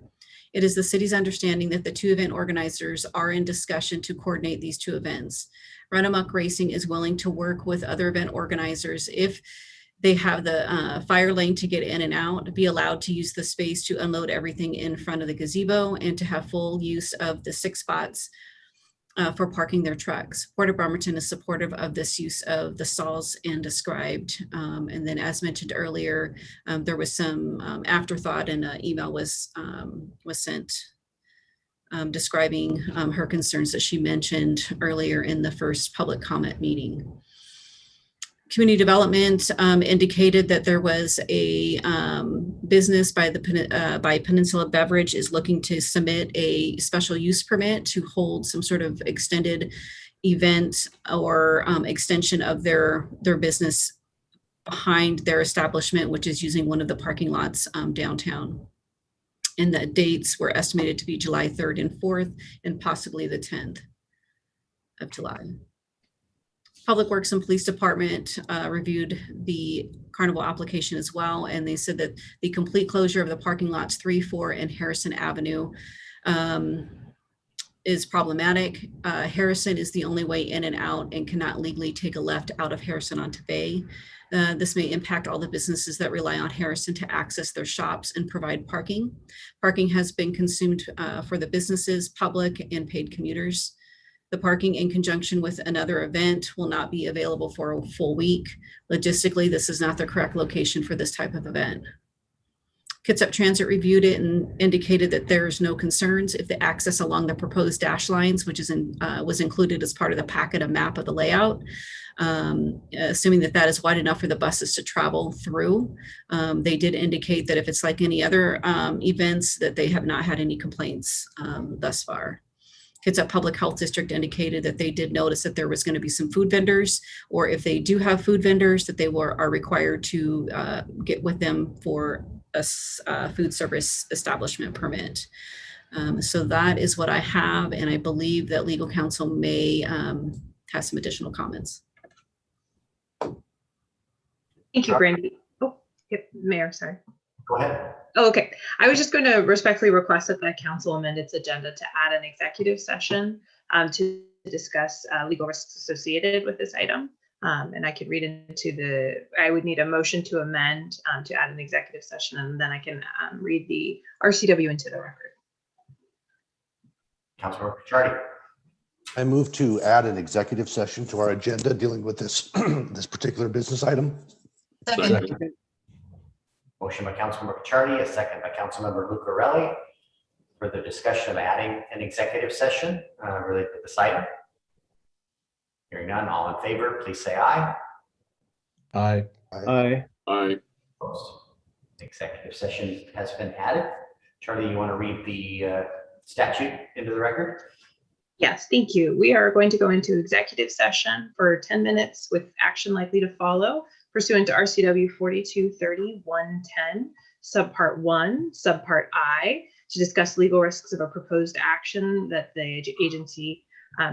It is the city's understanding that the two event organizers are in discussion to coordinate these two events. Run Amok Racing is willing to work with other event organizers if they have the fire lane to get in and out, be allowed to use the space to unload everything in front of the gazebo, and to have full use of the 6 spots for parking their trucks. Port of Bremerton is supportive of this use of the stalls and described. And then as mentioned earlier, there was some afterthought and an email was sent describing her concerns that she mentioned earlier in the first public comment meeting. Community Development indicated that there was a business by Peninsula Beverage is looking to submit a special use permit to hold some sort of extended event or extension of their business behind their establishment, which is using one of the parking lots downtown. And the dates were estimated to be July 3rd and 4th, and possibly the 10th of July. Public Works and Police Department reviewed the carnival application as well, and they said that the complete closure of the parking lots 3, 4, and Harrison Avenue is problematic. Harrison is the only way in and out and cannot legally take a left out of Harrison onto Bay. This may impact all the businesses that rely on Harrison to access their shops and provide parking. Parking has been consumed for the businesses, public, and paid commuters. The parking in conjunction with another event will not be available for a full week. Logistically, this is not the correct location for this type of event. Kitsap Transit reviewed it and indicated that there's no concerns if the access along the proposed dash lines, which was included as part of the packet, a map of the layout, assuming that that is wide enough for the buses to travel through. They did indicate that if it's like any other events, that they have not had any complaints thus far. Kitsap Public Health District indicated that they did notice that there was going to be some food vendors, or if they do have food vendors, that they are required to get with them for a food service establishment permit. So that is what I have, and I believe that legal counsel may have some additional comments. Thank you, Brandy. Oh, yep, Mayor, sorry. Go ahead. Oh, okay. I was just going to respectfully request that the council amend its agenda to add an executive session to discuss legal risks associated with this item. And I could read into I would need a motion to amend to add an executive session, and then I can read the RCW into the record. Councilor Chardy. I move to add an executive session to our agenda dealing with this this particular business item. Second. Motion by Councilmember Pichardi, a second by Councilmember Lucarelli for the discussion of adding an executive session related to this item. Hearing none, all in favor, please say aye. Aye. Aye. Aye. Opposed? The executive session has been added. Charlie, you want to read the statute into the record? Yes, thank you. We are going to go into executive session for 10 minutes with action likely to follow pursuant to RCW 4230-110, subpart 1, subpart I, to discuss legal risks of a proposed action that the agency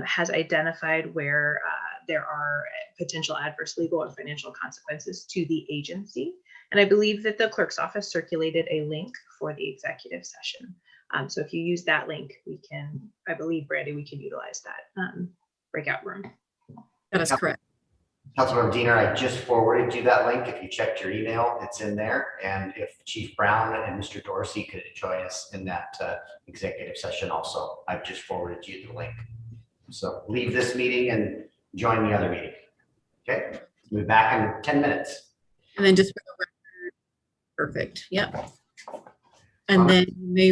has identified where there are potential adverse legal or financial consequences to the agency. And I believe that the clerk's office circulated a link for the executive session. So if you use that link, we can, I believe, Brandy, we can utilize that breakout room. That is correct. Councilmember Diener, I just forwarded you that link. If you checked your email, it's in there. And if Chief Brown and Mr. Dorsey could join us in that executive session also, I've just forwarded you the link. So leave this meeting and join the other meeting. Okay, let's move back in 10 minutes. And then just for the record, perfect. Yep. And then may